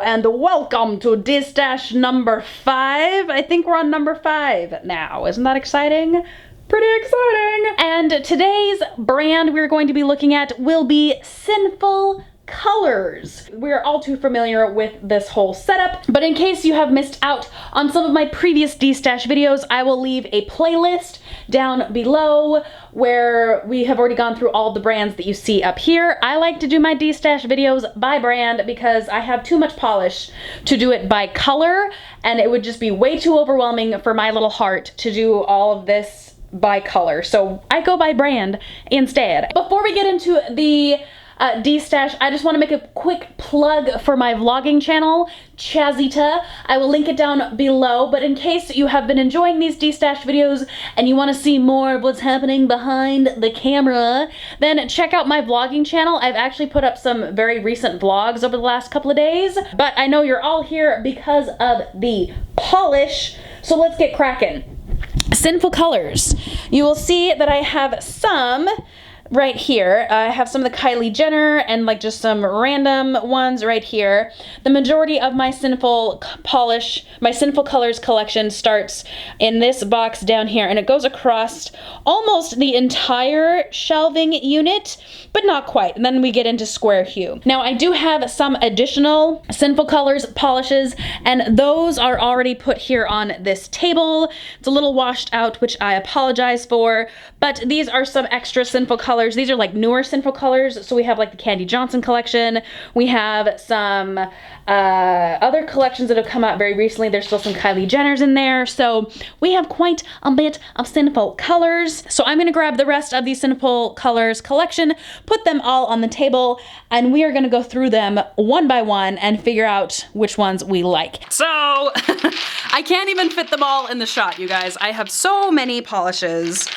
and welcome to destash number 5. I think we're on number 5 now. Isn't that exciting? Pretty exciting! And today's brand we're going to be looking at will be Sinful colors. We're all too familiar with this whole setup, but in case you have missed out on some of my previous destash videos, I will leave a playlist down below where we have already gone through all the brands that you see up here. I like to do my destash videos by brand because I have too much polish to do it by color, and it would just be way too overwhelming for my little heart to do all of this by color. So I go by brand instead. Before we get into the destash, I just want to make a quick plug for my vlogging channel, Chazita. I will link it down below, but in case you have been enjoying these destash videos and you want to see more of what's happening behind the camera, then check out my vlogging channel. I've actually put up some very recent vlogs over the last couple of days, but I know you're all here because of the polish, so let's get cracking. Sinful colors. You will see that I have some right here. I have some of the Kylie Jenner and like just some random ones right here. The majority of my Sinful polish, my Sinful colors collection starts in this box down here, and it goes across almost the entire shelving unit, but not quite. And then we get into square hue. Now I do have some additional Sinful colors polishes, and those are already put here on this table. It's a little washed out, which I apologize for, but these are some extra Sinful colors. These are like newer Sinful colors. So we have like the Candy Johnson collection. We have some other collections that have come out very recently. There's still some Kylie Jenners in there. So we have quite a bit of Sinful colors. So I'm going to grab the rest of the Sinful colors collection, put them all on the table, and we are going to go through them one by one and figure out which ones we like. So I can't even fit them all in the shot, you guys. I have so many polishes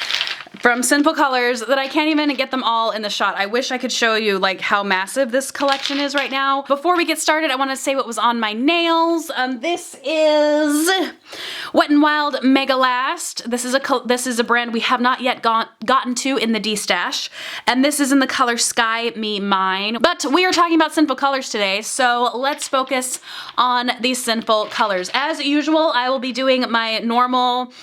from Sinful colors that I can't even get them all in the shot. I wish I could show you like how massive this collection is right now. Before we get started, I want to say what was on my nails. This is Wet n Wild Mega Last. This is a brand we have not yet gotten to in the destash, and this is in the color Sky Me Mine. But we are talking about Sinful colors today, so let's focus on these Sinful colors. As usual, I will be doing my normal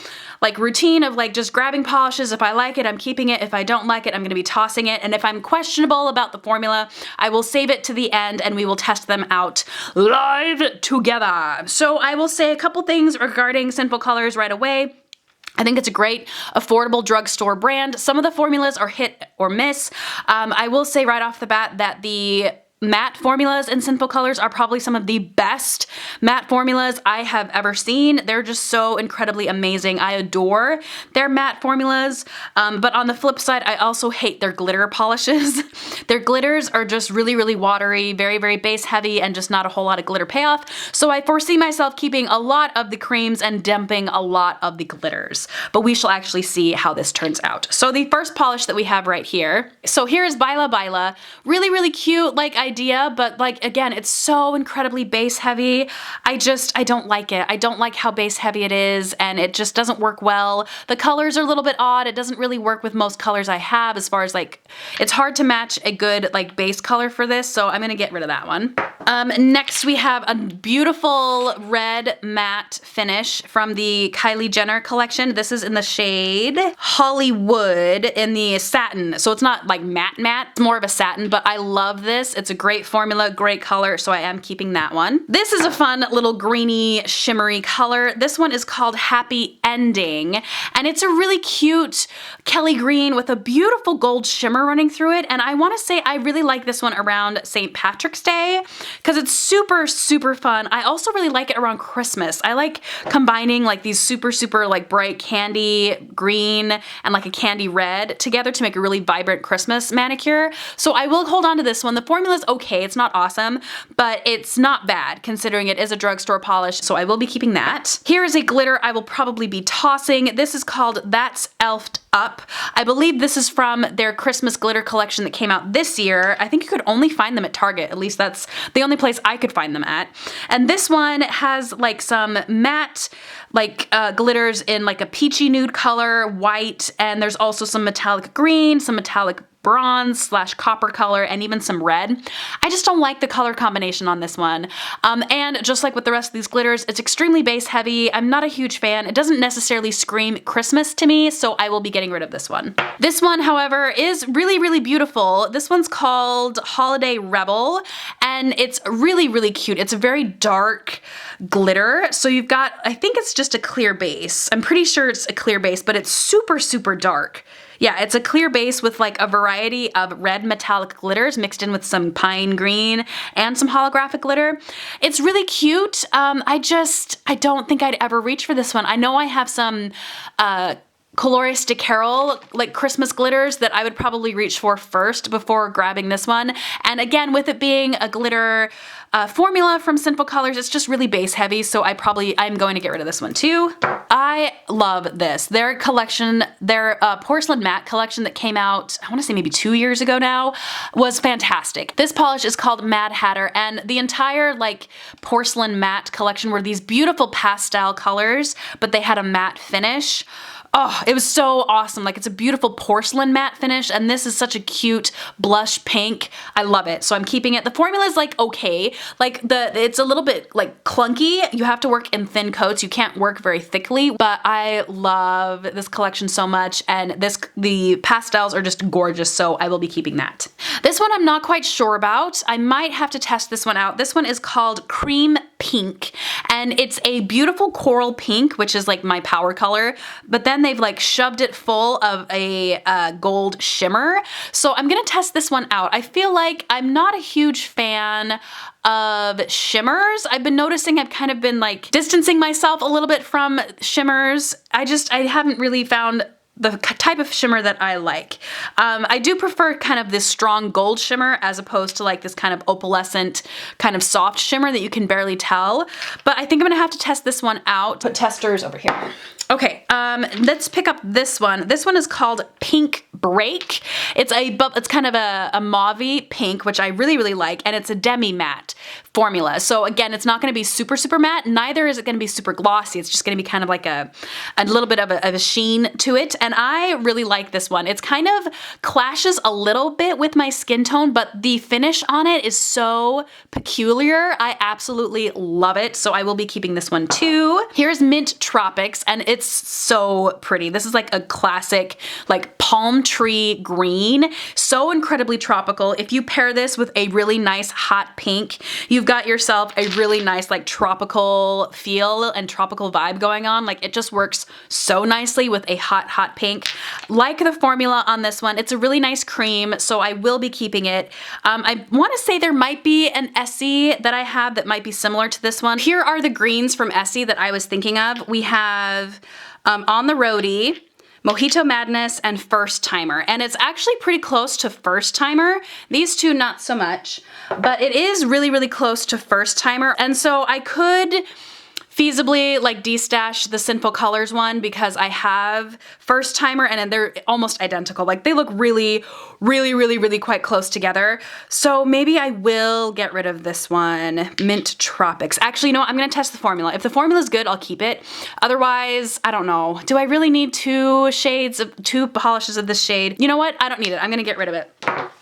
like routine of like just grabbing polishes. If I like it, I'm keeping it. If I don't like it, I'm gonna be tossing it. And if I'm questionable about the formula, I will save it to the end and we will test them out live together. So I will say a couple things regarding Sinful colors right away. I think it's a great, affordable drugstore brand. Some of the formulas are hit or miss. I will say right off the bat that the matte formulas in Sinful colors are probably some of the best matte formulas I have ever seen. They're just so incredibly amazing. I adore their matte formulas, but on the flip side, I also hate their glitter polishes. Their glitters are just really, really watery, very, very base heavy, and just not a whole lot of glitter payoff. So I foresee myself keeping a lot of the creams and dumping a lot of the glitters, but we shall actually see how this turns out. So the first polish that we have right here. So here is Baila Baila. Really, really cute, like idea, but like again, it's so incredibly base heavy. I don't like it. I don't like how base heavy it is, and it just doesn't work well. The colors are a little bit odd. It doesn't really work with most colors I have, as far as like, it's hard to match a good like base color for this, so I'm gonna get rid of that one. Next we have a beautiful red matte finish from the Kylie Jenner collection. This is in the shade Hollywood in the satin, so it's not like matte, it's more of a satin, but I love this. It's a great formula, great color, so I am keeping that one. This is a fun little greeny, shimmery color. This one is called Happy Ending, and it's a really cute Kelly green with a beautiful gold shimmer running through it, and I want to say I really like this one around St. Patrick's Day because it's super, super fun. I also really like it around Christmas. I like combining like these super, super like bright candy green and like a candy red together to make a really vibrant Christmas manicure, so I will hold on to this one. The formula's okay, it's not awesome, but it's not bad considering it is a drugstore polish, so I will be keeping that. Here is a glitter I will probably be tossing. This is called That's Elfed Up. I believe this is from their Christmas glitter collection that came out this year. I think you could only find them at Target, at least that's the only place I could find them at. And this one has like some matte like glitters in like a peachy nude color, white, and there's also some metallic green, some metallic bronze slash copper color and even some red. I just don't like the color combination on this one. And just like with the rest of these glitters, it's extremely base heavy. I'm not a huge fan. It doesn't necessarily scream Christmas to me, so I will be getting rid of this one. This one, however, is really, really beautiful. This one's called Holiday Rebel, and it's really, really cute. It's a very dark glitter. So you've got, I think it's just a clear base. I'm pretty sure it's a clear base, but it's super, super dark. Yeah, it's a clear base with like a variety of red metallic glitters mixed in with some pine green and some holographic glitter. It's really cute. I don't think I'd ever reach for this one. I know I have some Colores de Carol, like Christmas glitters that I would probably reach for first before grabbing this one. And again, with it being a glitter formula from Sinful Colors, it's just really base heavy, so I'm going to get rid of this one too. I love this. Their collection, their porcelain matte collection that came out, I want to say maybe 2 years ago now, was fantastic. This polish is called Mad Hatter, and the entire like porcelain matte collection were these beautiful pastel colors, but they had a matte finish. Oh, it was so awesome. Like, it's a beautiful porcelain matte finish, and this is such a cute blush pink. I love it, so I'm keeping it. The formula is like okay. Like it's a little bit like clunky. You have to work in thin coats. You can't work very thickly, but I love this collection so much, and the pastels are just gorgeous, so I will be keeping that. This one I'm not quite sure about. I might have to test this one out. This one is called Cream Pink, and it's a beautiful coral pink, which is like my power color, but then they've like shoved it full of a gold shimmer. So I'm gonna test this one out. I feel like I'm not a huge fan of shimmers. I've been noticing I've kind of been like distancing myself a little bit from shimmers. I haven't really found the type of shimmer that I like. I do prefer kind of this strong gold shimmer as opposed to like this kind of opalescent kind of soft shimmer that you can barely tell. But I think I'm gonna have to test this one out. Put testers over here. Okay, let's pick up this one. This one is called Pink Break. It's kind of a mauve-y pink, which I really, really like, and it's a demi-matte formula. So again, it's not gonna be super, super matte, neither is it gonna be super glossy. It's just gonna be kind of like a little bit of a sheen to it, and I really like this one. It's kind of clashes a little bit with my skin tone, but the finish on it is so peculiar. I absolutely love it, so I will be keeping this one too. Here's Mint Tropics, and it's so pretty. This is like a classic like palm tree green, so incredibly tropical. If you pair this with a really nice hot pink, you've got yourself a really nice like tropical feel and tropical vibe going on. Like, it just works so nicely with a hot, hot pink. Like the formula on this one, it's a really nice cream, so I will be keeping it. I want to say there might be an Essie that I have that might be similar to this one. Here are the greens from Essie that I was thinking of. We have On the Roadie, Mojito Madness, and First Timer. And it's actually pretty close to First Timer. These two, not so much, but it is really, really close to First Timer. And so I could feasibly like destash the Sinful Colors one because I have First Timer and they're almost identical. Like, they look really, really, really, really quite close together. So maybe I will get rid of this one, Mint Tropics. Actually, you know what? I'm gonna test the formula. If the formula is good, I'll keep it. Otherwise, I don't know. Do I really need two polishes of this shade? You know what? I don't need it. I'm gonna get rid of it.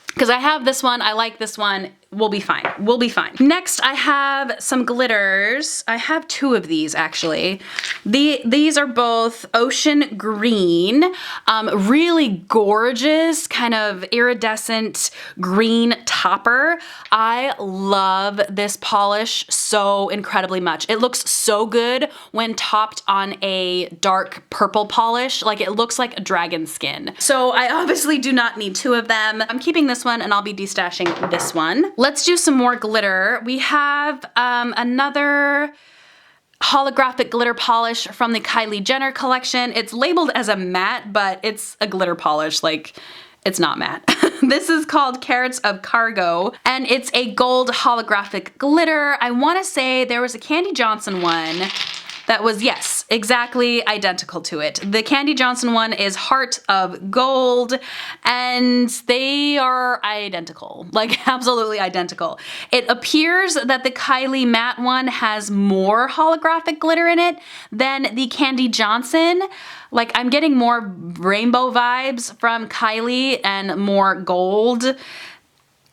Because I have this one, I like this one, we'll be fine. We'll be fine. Next, I have some glitters. I have two of these, actually. These are both Ocean Green, really gorgeous, kind of iridescent green topper. I love this polish so incredibly much. It looks so good when topped on a dark purple polish. Like, it looks like a dragon skin. So I obviously do not need two of them. I'm keeping this one and I'll be destashing this one. Let's do some more glitter. We have another holographic glitter polish from the Kylie Jenner collection. It's labeled as a matte, but it's a glitter polish. Like, it's not matte. This is called Carats of Cargo, and it's a gold holographic glitter. I want to say there was a Candy Johnson one that was, yes, exactly identical to it. The Candy Johnson one is Heart of Gold, and they are identical, like absolutely identical. It appears that the Kylie matte one has more holographic glitter in it than the Candy Johnson. Like, I'm getting more rainbow vibes from Kylie and more gold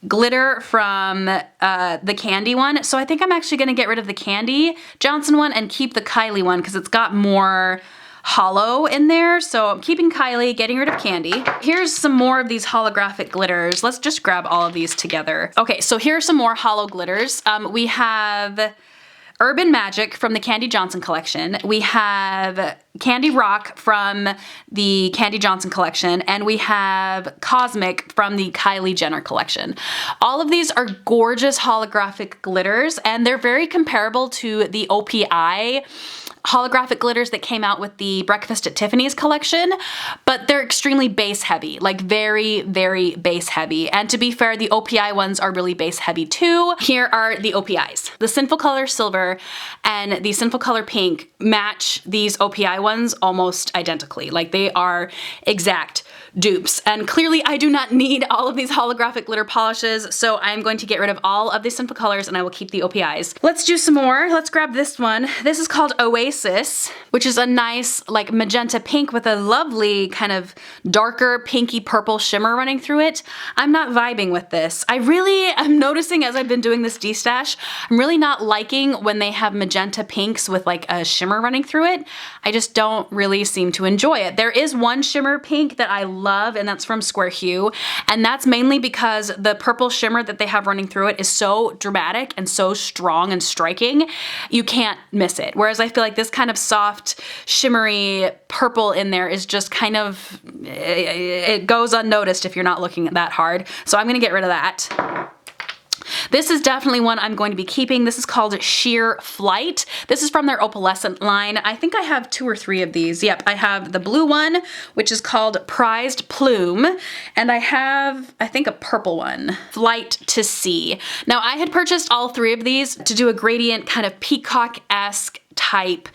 glitter from the Candy one. So I think I'm actually gonna get rid of the Candy Johnson one and keep the Kylie one because it's got more hollow in there. So I'm keeping Kylie, getting rid of Candy. Here's some more of these holographic glitters. Let's just grab all of these together. Okay, so here's some more hollow glitters. We have Urban Magic from the Candy Johnson collection. We have Candy Rock from the Candy Johnson collection, and we have Cosmic from the Kylie Jenner collection. All of these are gorgeous holographic glitters, and they're very comparable to the OPI holographic glitters that came out with the Breakfast at Tiffany's collection, but they're extremely base heavy, like very, very base heavy. And to be fair, the OPI ones are really base heavy too. Here are the OPIs. The Sinful Color Silver and the Sinful Color Pink match these OPI ones almost identically. Like, they are exact dupes. And clearly I do not need all of these holographic glitter polishes, so I'm going to get rid of all of the Sinful Colors and I will keep the OPIs. Let's do some more. Let's grab this one. This is called Oasis, which is a nice like magenta pink with a lovely kind of darker pinky purple shimmer running through it. I'm not vibing with this. I'm noticing as I've been doing this destash, I'm really not liking when they have magenta pinks with like a shimmer running through it. I just don't really seem to enjoy it. There is one shimmer pink that I love, and that's from Square Hue, and that's mainly because the purple shimmer that they have running through it is so dramatic and so strong and striking, you can't miss it. Whereas I feel like this kind of soft, shimmery purple in there is just kind of, it goes unnoticed if you're not looking that hard. So I'm gonna get rid of that. This is definitely one I'm going to be keeping. This is called Sheer Flight. This is from their opalescent line. I think I have 2 or 3 of these. Yep, I have the blue one, which is called Prized Plume, and I have, I think, a purple one, Flight to Sea. Now, I had purchased all 3 of these to do a gradient kind of peacock-esque type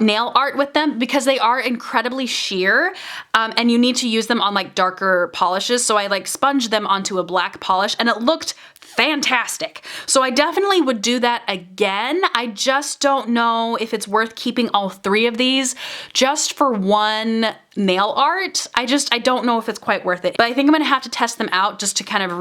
nail art with them because they are incredibly sheer, and you need to use them on like darker polishes. So I like sponged them onto a black polish and it looked fantastic. So I definitely would do that again. I just don't know if it's worth keeping all 3 of these just for one nail art. I don't know if it's quite worth it, but I think I'm gonna have to test them out just to kind of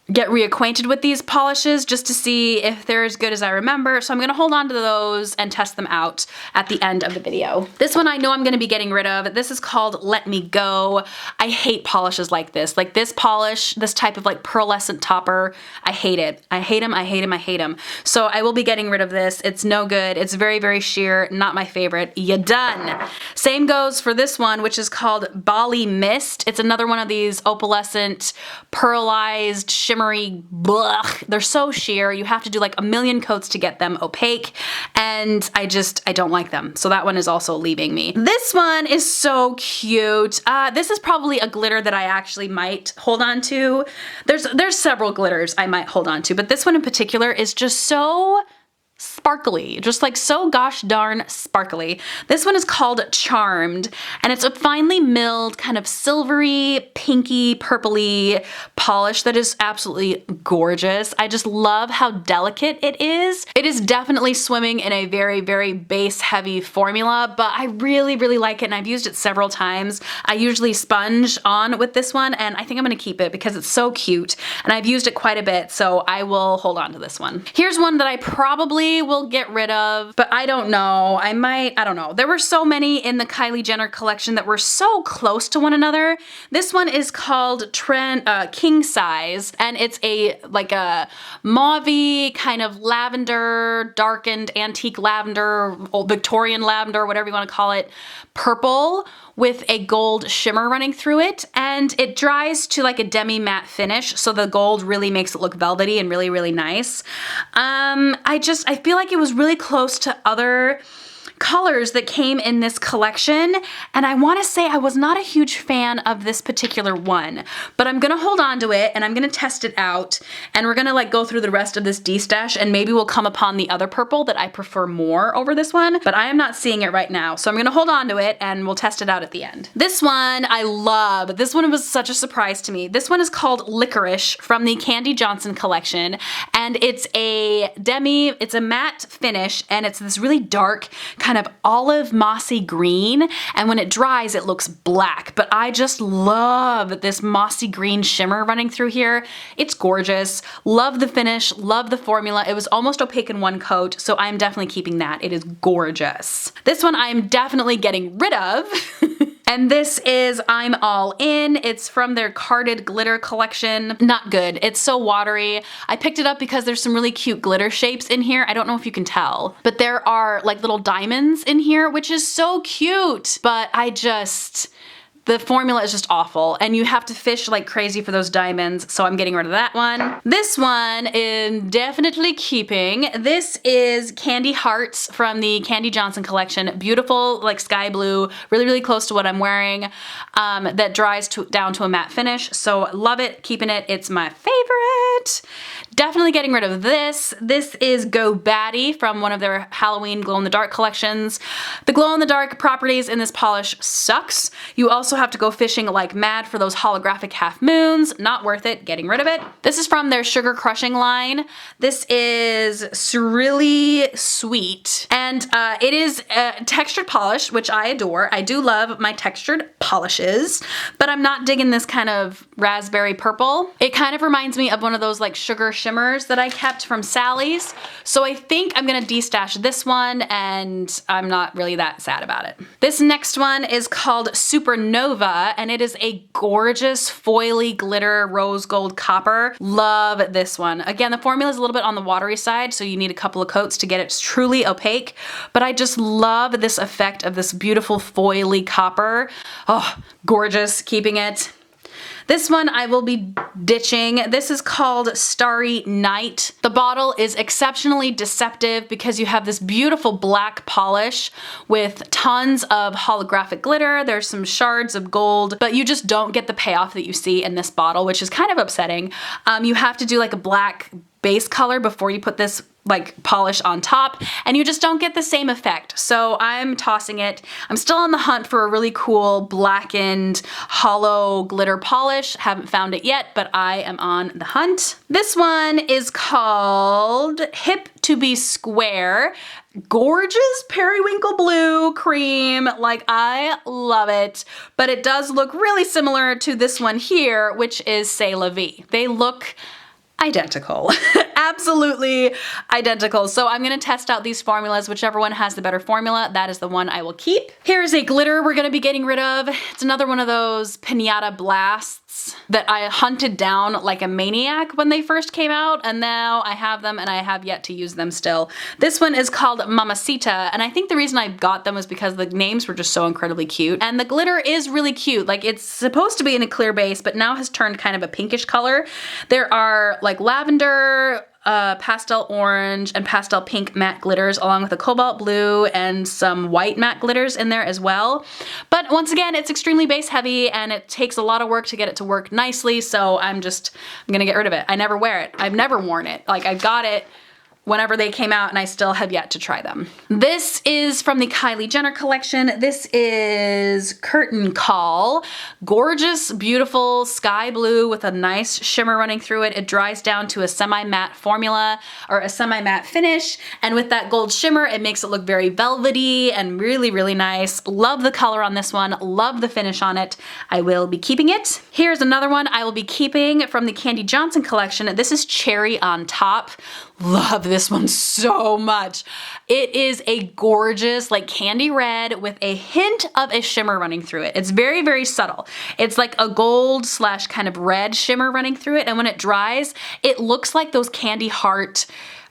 get reacquainted with these polishes just to see if they're as good as I remember. So I'm gonna hold on to those and test them out at the end of the video. This one I know I'm gonna be getting rid of. This is called Let Me Go. I hate polishes like this. Like this polish, this type of like pearlescent topper, I hate it. I hate them, I hate them, I hate them. So I will be getting rid of this. It's no good. It's very, very sheer, not my favorite. You done. Same goes for this one, which is called Bali Mist. It's another one of these opalescent, pearlized, shimmery, blech. They're so sheer. You have to do like a million coats to get them opaque, and I don't like them. So that one is also leaving me. This one is so cute. This is probably a glitter that I actually might hold on to. There's several glitters I might hold on to, but this one in particular is just so sparkly, just like so gosh darn sparkly. This one is called Charmed, and it's a finely milled kind of silvery, pinky, purpley polish that is absolutely gorgeous. I just love how delicate it is. It is definitely swimming in a very, very base heavy formula, but I really, really like it, and I've used it several times. I usually sponge on with this one, and I think I'm gonna keep it because it's so cute, and I've used it quite a bit, so I will hold on to this one. Here's one that I probably will get rid of, but I don't know. I don't know. There were so many in the Kylie Jenner collection that were so close to one another. This one is called King Size, and it's like a mauve-y kind of lavender, darkened antique lavender, old Victorian lavender, whatever you want to call it, purple with a gold shimmer running through it, and it dries to like a demi-matte finish, so the gold really makes it look velvety and really, really nice. I feel like it was really close to other colors that came in this collection, and I want to say I was not a huge fan of this particular one, but I'm gonna hold on to it and I'm gonna test it out, and we're gonna like go through the rest of this destash, and maybe we'll come upon the other purple that I prefer more over this one, but I am not seeing it right now. So I'm gonna hold on to it and we'll test it out at the end. This one I love. This one was such a surprise to me. This one is called Licorice from the Candy Johnson collection, and it's a matte finish, and it's this really dark kind of olive mossy green, and when it dries it looks black, but I just love this mossy green shimmer running through here. It's gorgeous. Love the finish, love the formula. It was almost opaque in one coat, so I'm definitely keeping that. It is gorgeous. This one I'm definitely getting rid of. And this is I'm All In. It's from their carded glitter collection. Not good. It's so watery. I picked it up because there's some really cute glitter shapes in here. I don't know if you can tell, but there are like little diamonds in here, which is so cute. But the formula is just awful, and you have to fish like crazy for those diamonds, so I'm getting rid of that one. This one is definitely keeping. This is Candy Hearts from the Candy Johnson collection. Beautiful, like sky blue, really, really close to what I'm wearing, that dries down to a matte finish, so love it, keeping it. It's my favorite. Definitely getting rid of this. This is Go Batty from one of their Halloween glow-in-the-dark collections. The glow-in-the-dark properties in this polish sucks. You also have to go fishing like mad for those holographic half moons. Not worth it. Getting rid of it. This is from their Sugar Crushing line. This is really sweet, and it is a textured polish, which I adore. I do love my textured polishes, but I'm not digging this kind of raspberry purple. It kind of reminds me of one of those like sugar shimmers that I kept from Sally's, so I think I'm gonna destash this one, and I'm not really that sad about it. This next one is called Supernova, and it is a gorgeous foily glitter rose gold copper. Love this one. Again, the formula is a little bit on the watery side, so you need a couple of coats to get it truly opaque, but I just love this effect of this beautiful foily copper. Oh, gorgeous, keeping it. This one I will be ditching. This is called Starry Night. The bottle is exceptionally deceptive because you have this beautiful black polish with tons of holographic glitter. There's some shards of gold, but you just don't get the payoff that you see in this bottle, which is kind of upsetting. You have to do like a black base color before you put this like polish on top, and you just don't get the same effect. So I'm tossing it. I'm still on the hunt for a really cool blackened hollow glitter polish. Haven't found it yet, but I am on the hunt. This one is called Hip to Be Square. Gorgeous periwinkle blue cream. Like, I love it, but it does look really similar to this one here, which is C'est La Vie. They look identical. Absolutely identical. So I'm gonna test out these formulas. Whichever one has the better formula, that is the one I will keep. Here's a glitter we're gonna be getting rid of. It's another one of those Pinata Blasts that I hunted down like a maniac when they first came out, and now I have them and I have yet to use them still. This one is called Mamacita, and I think the reason I got them was because the names were just so incredibly cute, and the glitter is really cute. Like, it's supposed to be in a clear base, but now has turned kind of a pinkish color. There are like lavender, pastel orange, and pastel pink matte glitters, along with a cobalt blue and some white matte glitters in there as well. But once again, it's extremely base heavy and it takes a lot of work to get it to work nicely, so I'm gonna get rid of it. I never wear it. I've never worn it. Like, I got it whenever they came out and I still have yet to try them. This is from the Kylie Jenner collection. This is Curtain Call. Gorgeous, beautiful sky blue with a nice shimmer running through it. It dries down to a semi-matte formula, or a semi-matte finish, and with that gold shimmer, it makes it look very velvety and really, really nice. Love the color on this one. Love the finish on it. I will be keeping it. Here's another one I will be keeping from the Candy Johnson collection. This is Cherry on Top. Love this one so much. It is a gorgeous like candy red with a hint of a shimmer running through it. It's very, very subtle. It's like a gold slash kind of red shimmer running through it, and when it dries, it looks like those candy heart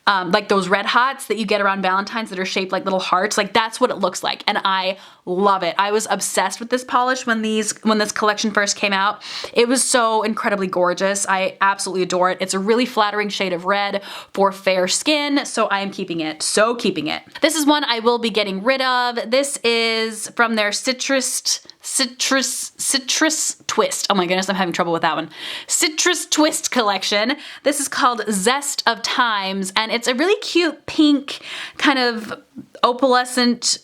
like those red hots that you get around Valentine's that are shaped like little hearts. Like that's what it looks like. And I love it. I was obsessed with this polish when this collection first came out. It was so incredibly gorgeous. I absolutely adore it. It's a really flattering shade of red for fair skin, so I am keeping it. So keeping it. This is one I will be getting rid of. This is from their citrus twist. Oh my goodness, I'm having trouble with that one. Citrus twist collection. This is called Zest of Times, and it's a really cute pink kind of opalescent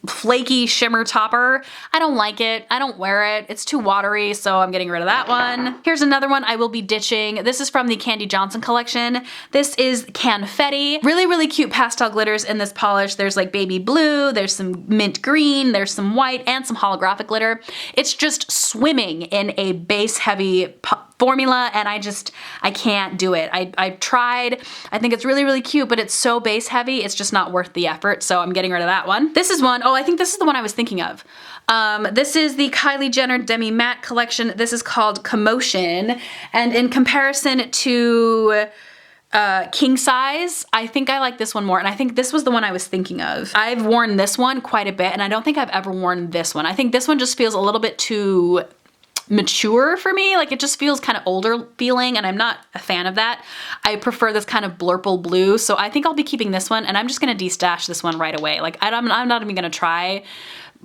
flaky shimmer topper. I don't like it. I don't wear it. It's too watery, so I'm getting rid of that one. Here's another one I will be ditching. This is from the Candy Johnson collection. This is Confetti. Really, really cute pastel glitters in this polish. There's like baby blue, there's some mint green, there's some white, and some holographic glitter. It's just swimming in a base heavy formula, and I can't do it. I've tried. I think it's really, really cute, but it's so base heavy, it's just not worth the effort, so I'm getting rid of that one. This is one, oh, I think this is the one I was thinking of. This is the Kylie Jenner Demi Matte collection. This is called Commotion, and in comparison to king size, I think I like this one more, and I think this was the one I was thinking of. I've worn this one quite a bit, and I don't think I've ever worn this one. I think this one just feels a little bit too mature for me. Like it just feels kind of older feeling, and I'm not a fan of that. I prefer this kind of blurple blue, so I think I'll be keeping this one, and I'm just gonna destash this one right away. Like I'm not even gonna try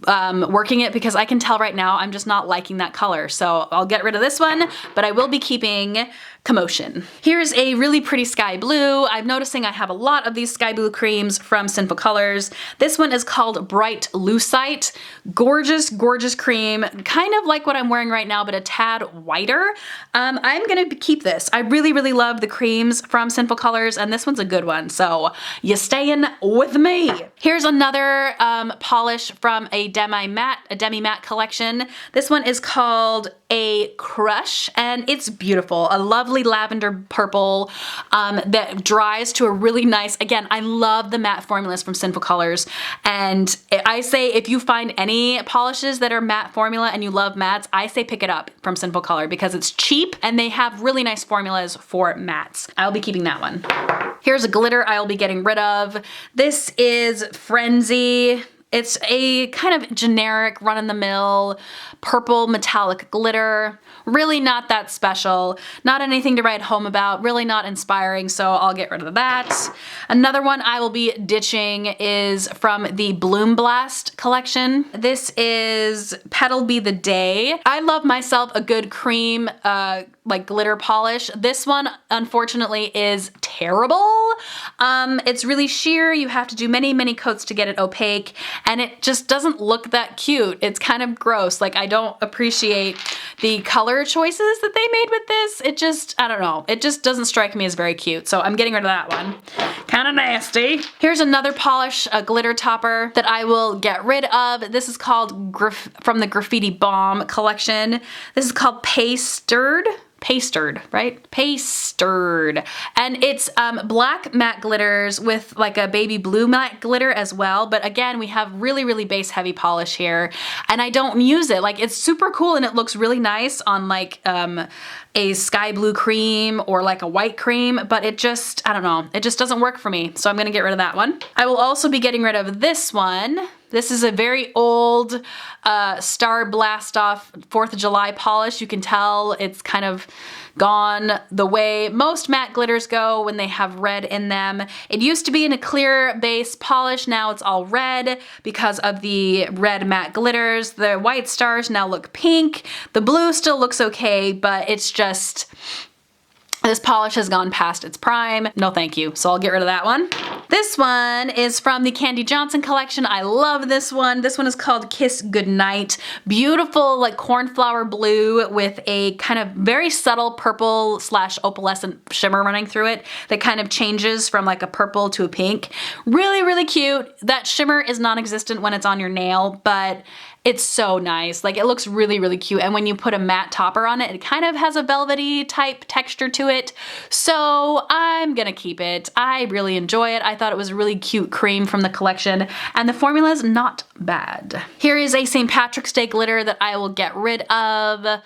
working it because I can tell right now I'm just not liking that color. So I'll get rid of this one, but I will be keeping Commotion. Here's a really pretty sky blue. I'm noticing I have a lot of these sky blue creams from Sinful Colors. This one is called Bright Lucite. Gorgeous, gorgeous cream. Kind of like what I'm wearing right now, but a tad whiter. I'm gonna keep this. I really, really love the creams from Sinful Colors, and this one's a good one, so you staying with me. Here's another polish from a Demi Matte collection. This one is called A Crush, and it's beautiful. A lovely lavender purple that dries to a really nice, again, I love the matte formulas from Sinful Colors, and I say if you find any polishes that are matte formula and you love mattes, I say pick it up from Sinful Color because it's cheap and they have really nice formulas for mattes. I'll be keeping that one. Here's a glitter I'll be getting rid of. This is Frenzy. It's a kind of generic run-of-the-mill purple metallic glitter. Really not that special. Not anything to write home about. Really not inspiring, so I'll get rid of that. Another one I will be ditching is from the Bloom Blast collection. This is Petal Be the Day. I love myself a good cream like glitter polish. This one, unfortunately, is terrible. It's really sheer. You have to do many, many coats to get it opaque, and it just doesn't look that cute. It's kind of gross. Like, I don't appreciate the color choices that they made with this. It just, I don't know. It just doesn't strike me as very cute, so I'm getting rid of that one. Kind of nasty. Here's another polish, a glitter topper that I will get rid of. This is called from the Graffiti Bomb collection. This is called Pastered, right? Pastered. And it's black matte glitters with like a baby blue matte glitter as well. But again, we have really, really base heavy polish here, and I don't use it. Like, it's super cool and it looks really nice on like a sky blue cream or like a white cream, but it just, I don't know, it just doesn't work for me. So I'm gonna get rid of that one. I will also be getting rid of this one. This is a very old Star Blast Off 4th of July polish. You can tell it's kind of gone the way most matte glitters go when they have red in them. It used to be in a clear base polish. Now it's all red because of the red matte glitters. The white stars now look pink. The blue still looks okay, but it's just, this polish has gone past its prime. No thank you, so I'll get rid of that one. This one is from the Candy Johnson collection. I love this one. This one is called Kiss Goodnight. Beautiful, like cornflower blue with a kind of very subtle purple slash opalescent shimmer running through it that kind of changes from like a purple to a pink. Really, really cute. That shimmer is non-existent when it's on your nail, but it's so nice. Like, it looks really, really cute. And when you put a matte topper on it, it kind of has a velvety type texture to it. So I'm gonna keep it. I really enjoy it. I thought it was a really cute cream from the collection, and the formula is not bad. Here is a St. Patrick's Day glitter that I will get rid of.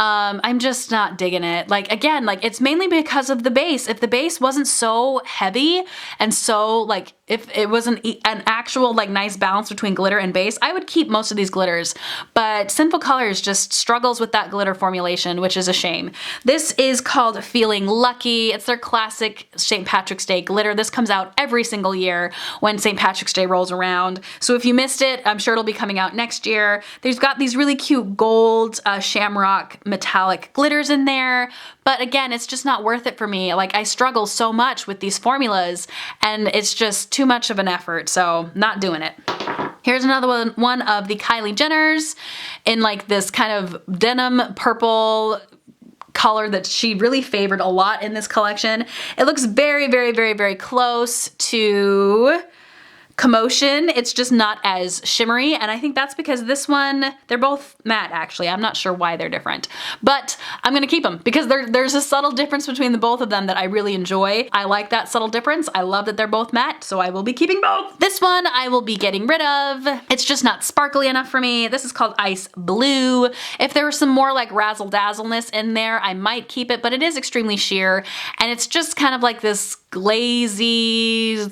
I'm just not digging it. Like, again, like it's mainly because of the base. If the base wasn't so heavy and so like, if it wasn't an actual like nice balance between glitter and base, I would keep most of these glitters. But Sinful Colors just struggles with that glitter formulation, which is a shame. This is called Feeling Lucky. It's their classic St. Patrick's Day glitter. This comes out every single year when St. Patrick's Day rolls around. So if you missed it, I'm sure it'll be coming out next year. There's got these really cute gold shamrock metallic glitters in there. But again, it's just not worth it for me. Like, I struggle so much with these formulas and it's just too much of an effort, so not doing it. Here's another one of the Kylie Jenners in like this kind of denim purple color that she really favored a lot in this collection. It looks very, very, very, very close to Commotion. It's just not as shimmery, and I think that's because this one, they're both matte actually. I'm not sure why they're different, but I'm gonna keep them because there's a subtle difference between the both of them that I really enjoy. I like that subtle difference. I love that they're both matte, so I will be keeping both. This one I will be getting rid of. It's just not sparkly enough for me. This is called Ice Blue. If there was some more like razzle dazzleness in there, I might keep it, but it is extremely sheer, and it's just kind of like this glazy,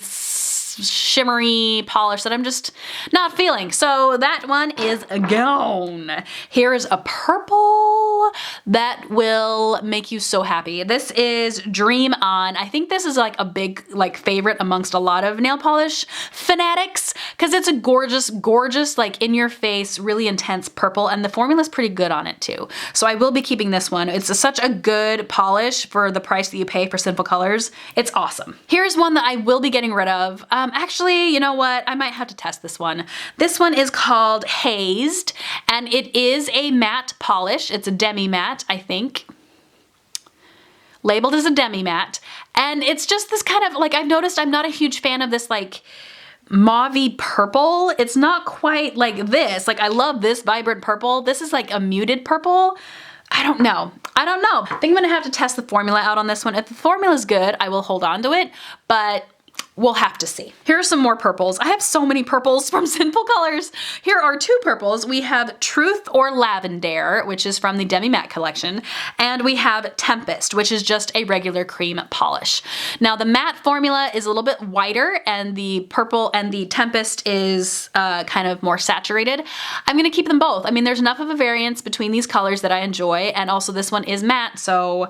shimmery polish that I'm just not feeling. So that one is gone. Here's a purple that will make you so happy. This is Dream On. I think this is like a big like favorite amongst a lot of nail polish fanatics because it's a gorgeous, gorgeous, like in your face, really intense purple, and the formula is pretty good on it too. So I will be keeping this one. It's such a good polish for the price that you pay for Sinful Colors. It's awesome. Here's one that I will be getting rid of. Actually, you know what? I might have to test this one. This one is called Hazed, and it is a matte polish. It's a demi-matte, I think. Labeled as a demi-matte. And it's just this kind of, like, I've noticed I'm not a huge fan of this, like, mauvey purple. It's not quite like this. Like, I love this vibrant purple. This is like a muted purple. I don't know. I don't know. I think I'm gonna have to test the formula out on this one. If the formula is good, I will hold on to it, but we'll have to see. Here are some more purples. I have so many purples from Sinful Colors. Here are two purples. We have Truth or Lavender, which is from the Demi Matte collection, and we have Tempest, which is just a regular cream polish. Now the matte formula is a little bit whiter, and the purple and the Tempest is kind of more saturated. I'm gonna keep them both. I mean, there's enough of a variance between these colors that I enjoy, and also this one is matte, so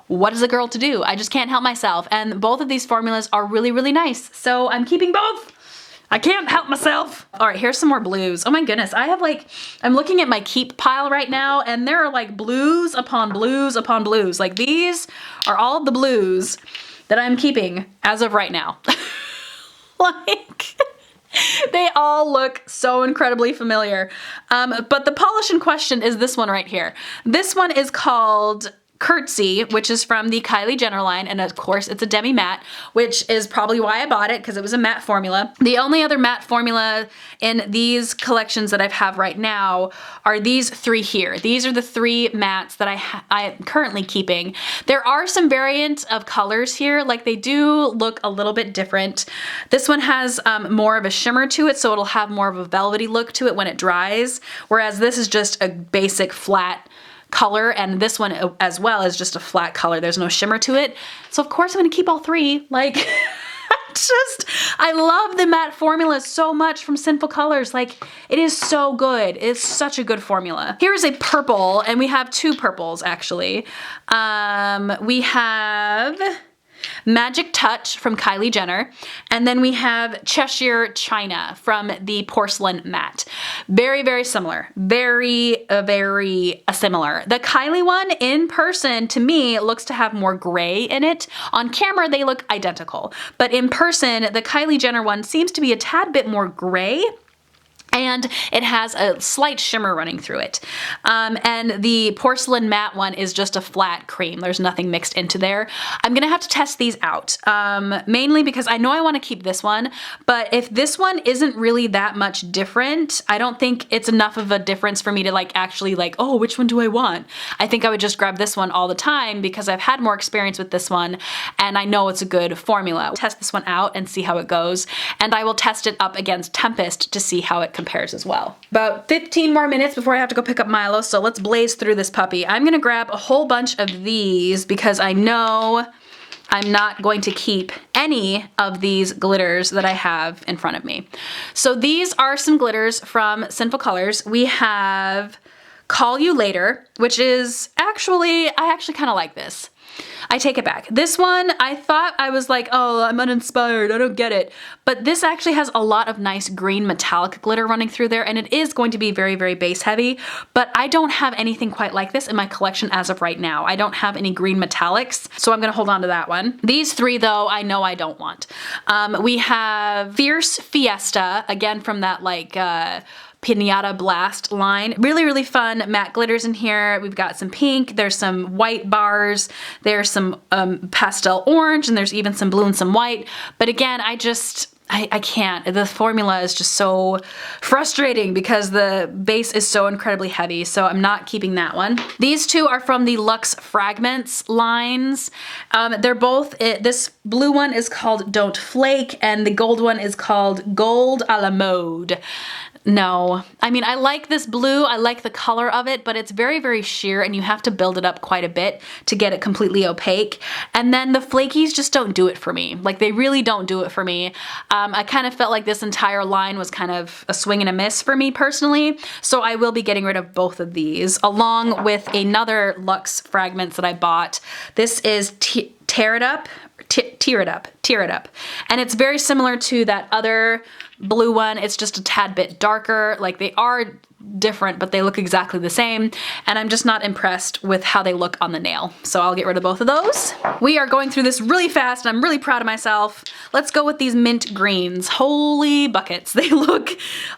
what is a girl to do? I just can't help myself. And both of these formulas are really, really nice. So I'm keeping both. I can't help myself. All right, here's some more blues. Oh my goodness, I have like, I'm looking at my keep pile right now, and there are like blues upon blues upon blues. Like, these are all of the blues that I'm keeping as of right now. Like, they all look so incredibly familiar. But the polish in question is this one right here. This one is called Curtsey, which is from the Kylie Jenner line, and of course it's a demi matte, which is probably why I bought it, because it was a matte formula. The only other matte formula in these collections that I have right now are these three here. These are the three mattes that I am currently keeping. There are some variants of colors here, like they do look a little bit different. This one has more of a shimmer to it, so it'll have more of a velvety look to it when it dries, whereas this is just a basic flat color, and this one as well is just a flat color. There's no shimmer to it. So of course I'm gonna keep all three. Like, I love the matte formula so much from Sinful Colors. Like, it is so good. It's such a good formula. Here is a purple, and we have two purples actually. We have Magic Touch from Kylie Jenner, and then we have Cheshire China from the Porcelain Matte. Very, very similar. Very, very similar. The Kylie one in person, to me, looks to have more gray in it. On camera, they look identical, but in person, the Kylie Jenner one seems to be a tad bit more gray, and it has a slight shimmer running through it. And the Porcelain Matte one is just a flat cream. There's nothing mixed into there. I'm gonna have to test these out, mainly because I know I wanna keep this one, but if this one isn't really that much different, I don't think it's enough of a difference for me to like actually like, oh, which one do I want? I think I would just grab this one all the time because I've had more experience with this one and I know it's a good formula. I'll test this one out and see how it goes, and I will test it up against Tempest to see how it compares as well. About 15 more minutes before I have to go pick up Milo, so let's blaze through this puppy. I'm gonna grab a whole bunch of these because I know I'm not going to keep any of these glitters that I have in front of me. So these are some glitters from Sinful Colors. We have Call You Later, which is I actually kind of like this. I take it back. This one, I thought I was like, oh, I'm uninspired, I don't get it. But this actually has a lot of nice green metallic glitter running through there, and it is going to be very, very base heavy, but I don't have anything quite like this in my collection as of right now. I don't have any green metallics, so I'm gonna hold on to that one. These three though, I know I don't want. We have Fierce Fiesta, again from that like, Pinata Blast line. Really, really fun matte glitters in here. We've got some pink, there's some white bars, there's some pastel orange, and there's even some blue and some white. But again, I can't. The formula is just so frustrating because the base is so incredibly heavy, so I'm not keeping that one. These two are from the Luxe Fragments lines. They're both, this blue one is called Don't Flake, and the gold one is called Gold a la Mode. No, I mean, I like this blue, I like the color of it, but it's very, very sheer and you have to build it up quite a bit to get it completely opaque. And then the flakies just don't do it for me. Like, they really don't do it for me. I kind of felt like this entire line was kind of a swing and a miss for me personally. So I will be getting rid of both of these along with another Luxe Fragments that I bought. This is Tear It Up. And it's very similar to that other blue one. It's just a tad bit darker. Like, they are different, but they look exactly the same, and I'm just not impressed with how they look on the nail. So I'll get rid of both of those. We are going through this really fast, and I'm really proud of myself. Let's go with these mint greens. Holy buckets, they look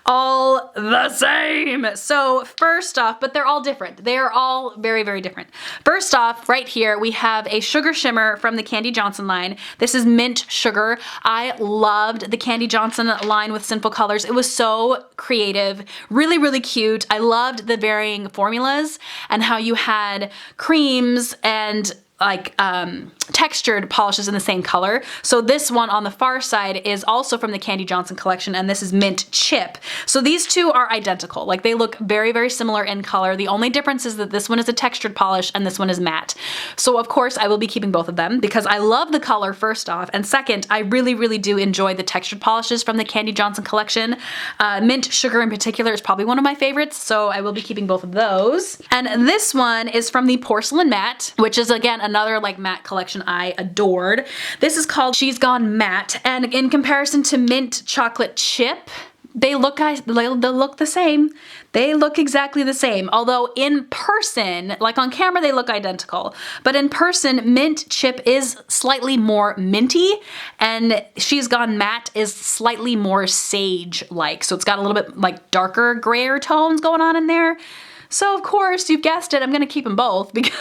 all the same. So first off, but they're all different. They are all very, very different. First off, right here, we have a Sugar Shimmer from the Candy Johnson line. This is Mint Sugar. I loved the Candy Johnson line with Sinful Colors. It was so creative, really, really cute. I loved the varying formulas and how you had creams and like textured polishes in the same color. So this one on the far side is also from the Candy Johnson collection, and this is Mint Chip. So these two are identical. Like, they look very, very similar in color. The only difference is that this one is a textured polish and this one is matte. So of course I will be keeping both of them because I love the color first off, and second, I really, really do enjoy the textured polishes from the Candy Johnson collection. Mint Sugar in particular is probably one of my favorites, so I will be keeping both of those. And this one is from the Porcelain Matte, which is again another like matte collection I adored. This is called She's Gone Matte, and in comparison to Mint Chocolate Chip, they look the same. They look exactly the same. Although in person, like on camera, they look identical. But in person, Mint Chip is slightly more minty, and She's Gone Matte is slightly more sage-like. So it's got a little bit like darker, grayer tones going on in there. So of course, you've guessed it, I'm gonna keep them both because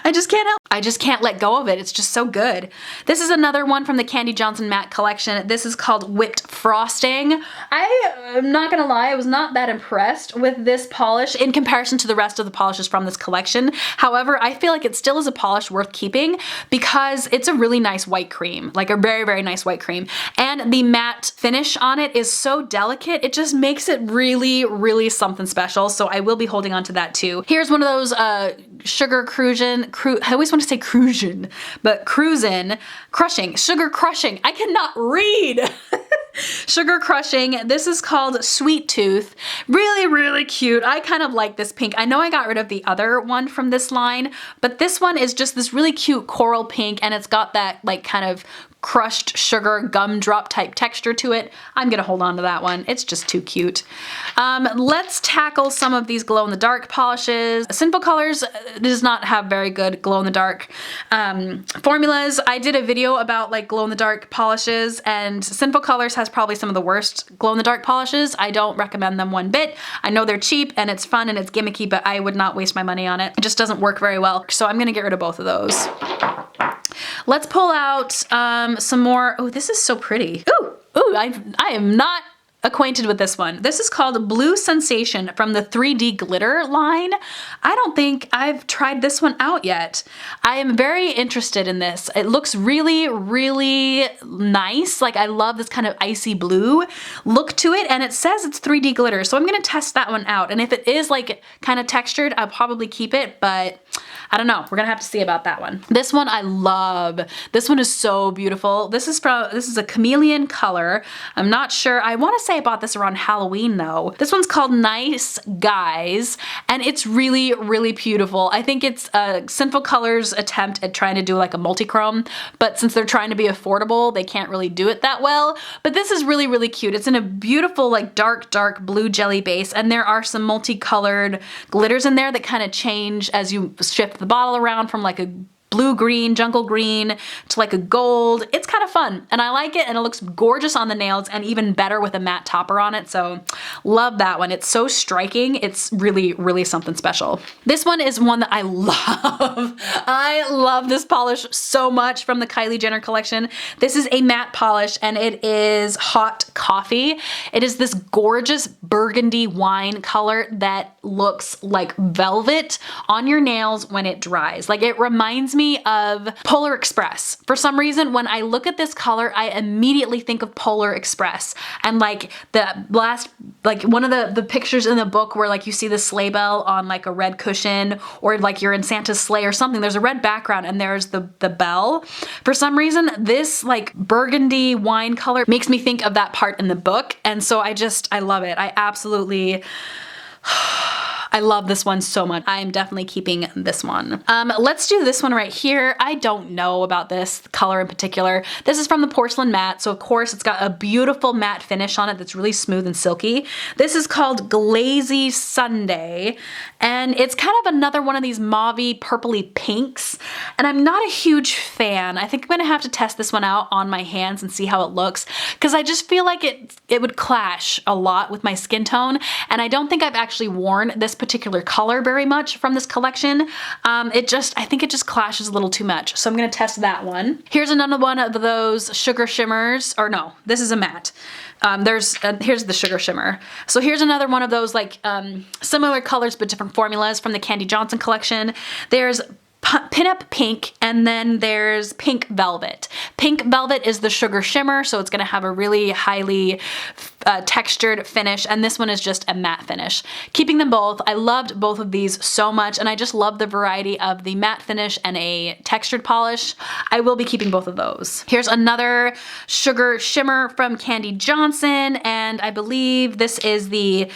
I just can't help. I just can't let go of it. It's just so good. This is another one from the Candy Johnson matte collection. This is called Whipped Frosting. I'm not gonna lie, I was not that impressed with this polish in comparison to the rest of the polishes from this collection. However, I feel like it still is a polish worth keeping because it's a really nice white cream, like a very, very nice white cream. And the matte finish on it is so delicate, it just makes it really, really something special. So I will be holding on to that too. Here's one of those sugar I always want to say cruisin, but sugar crushing. I cannot read. Sugar Crushing. This is called Sweet Tooth. Really, really cute. I kind of like this pink. I know I got rid of the other one from this line, but this one is just this really cute coral pink, and it's got that like kind of crushed sugar gumdrop type texture to it. I'm gonna hold on to that one. It's just too cute. Let's tackle some of these glow-in-the-dark polishes. Sinful Colors does not have very good glow-in-the-dark formulas. I did a video about like glow-in-the-dark polishes, and Sinful Colors has probably some of the worst glow-in-the-dark polishes. I don't recommend them one bit. I know they're cheap and it's fun and it's gimmicky, but I would not waste my money on it. It just doesn't work very well. So I'm gonna get rid of both of those. Let's pull out some more. Oh, this is so pretty. Ooh, I am not acquainted with this one. This is called Blue Sensation from the 3D Glitter line. I don't think I've tried this one out yet. I am very interested in this. It looks really, really nice. Like I love this kind of icy blue look to it, and it says it's 3D glitter, so I'm gonna test that one out. And if it is like kind of textured, I'll probably keep it, but I don't know. We're gonna have to see about that one. This one I love. This one is so beautiful. This is a chameleon color. I'm not sure. I want to say I bought this around Halloween though. This one's called Nice Guys, and it's really, really beautiful. I think it's Sinful Colors' attempt at trying to do like a multi-chrome, but since they're trying to be affordable, they can't really do it that well. But this is really, really cute. It's in a beautiful like dark, dark blue jelly base, and there are some multicolored glitters in there that kind of change as you shift the bottle around from like a blue-green, jungle green to like a gold. It's kind of fun and I like it, and it looks gorgeous on the nails and even better with a matte topper on it. So love that one. It's so striking. It's really, really something special. This one is one that I love. I love this polish so much from the Kylie Jenner collection. This is a matte polish and it is Hot Coffee. It is this gorgeous burgundy wine color that looks like velvet on your nails when it dries. Like it reminds me of Polar Express. For some reason, when I look at this color, I immediately think of Polar Express. And like the last, like one of the pictures in the book where like you see the sleigh bell on like a red cushion, or like you're in Santa's sleigh or something, there's a red background and there's the bell. For some reason, this like burgundy wine color makes me think of that part in the book. And so I love it. I absolutely I love this one so much. I am definitely keeping this one. Let's do this one right here. I don't know about this color in particular. This is from the Porcelain Matte, so of course it's got a beautiful matte finish on it that's really smooth and silky. This is called Glazy Sunday, and it's kind of another one of these mauvey purpley pinks, and I'm not a huge fan. I think I'm gonna have to test this one out on my hands and see how it looks, because I just feel like it would clash a lot with my skin tone, and I don't think I've actually worn this particular color very much from this collection. I think it just clashes a little too much. So I'm gonna test that one. Here's another one of those sugar shimmers, or no, this is a matte. Here's the sugar shimmer. So here's another one of those like similar colors but different formulas from the Candy Johnson collection. There's Pinup Pink, and then there's Pink Velvet. Pink Velvet is the sugar shimmer, so it's gonna have a really highly textured finish, and this one is just a matte finish. Keeping them both. I loved both of these so much, and I just love the variety of the matte finish and a textured polish. I will be keeping both of those. Here's another sugar shimmer from Candy Johnson, and I believe this is the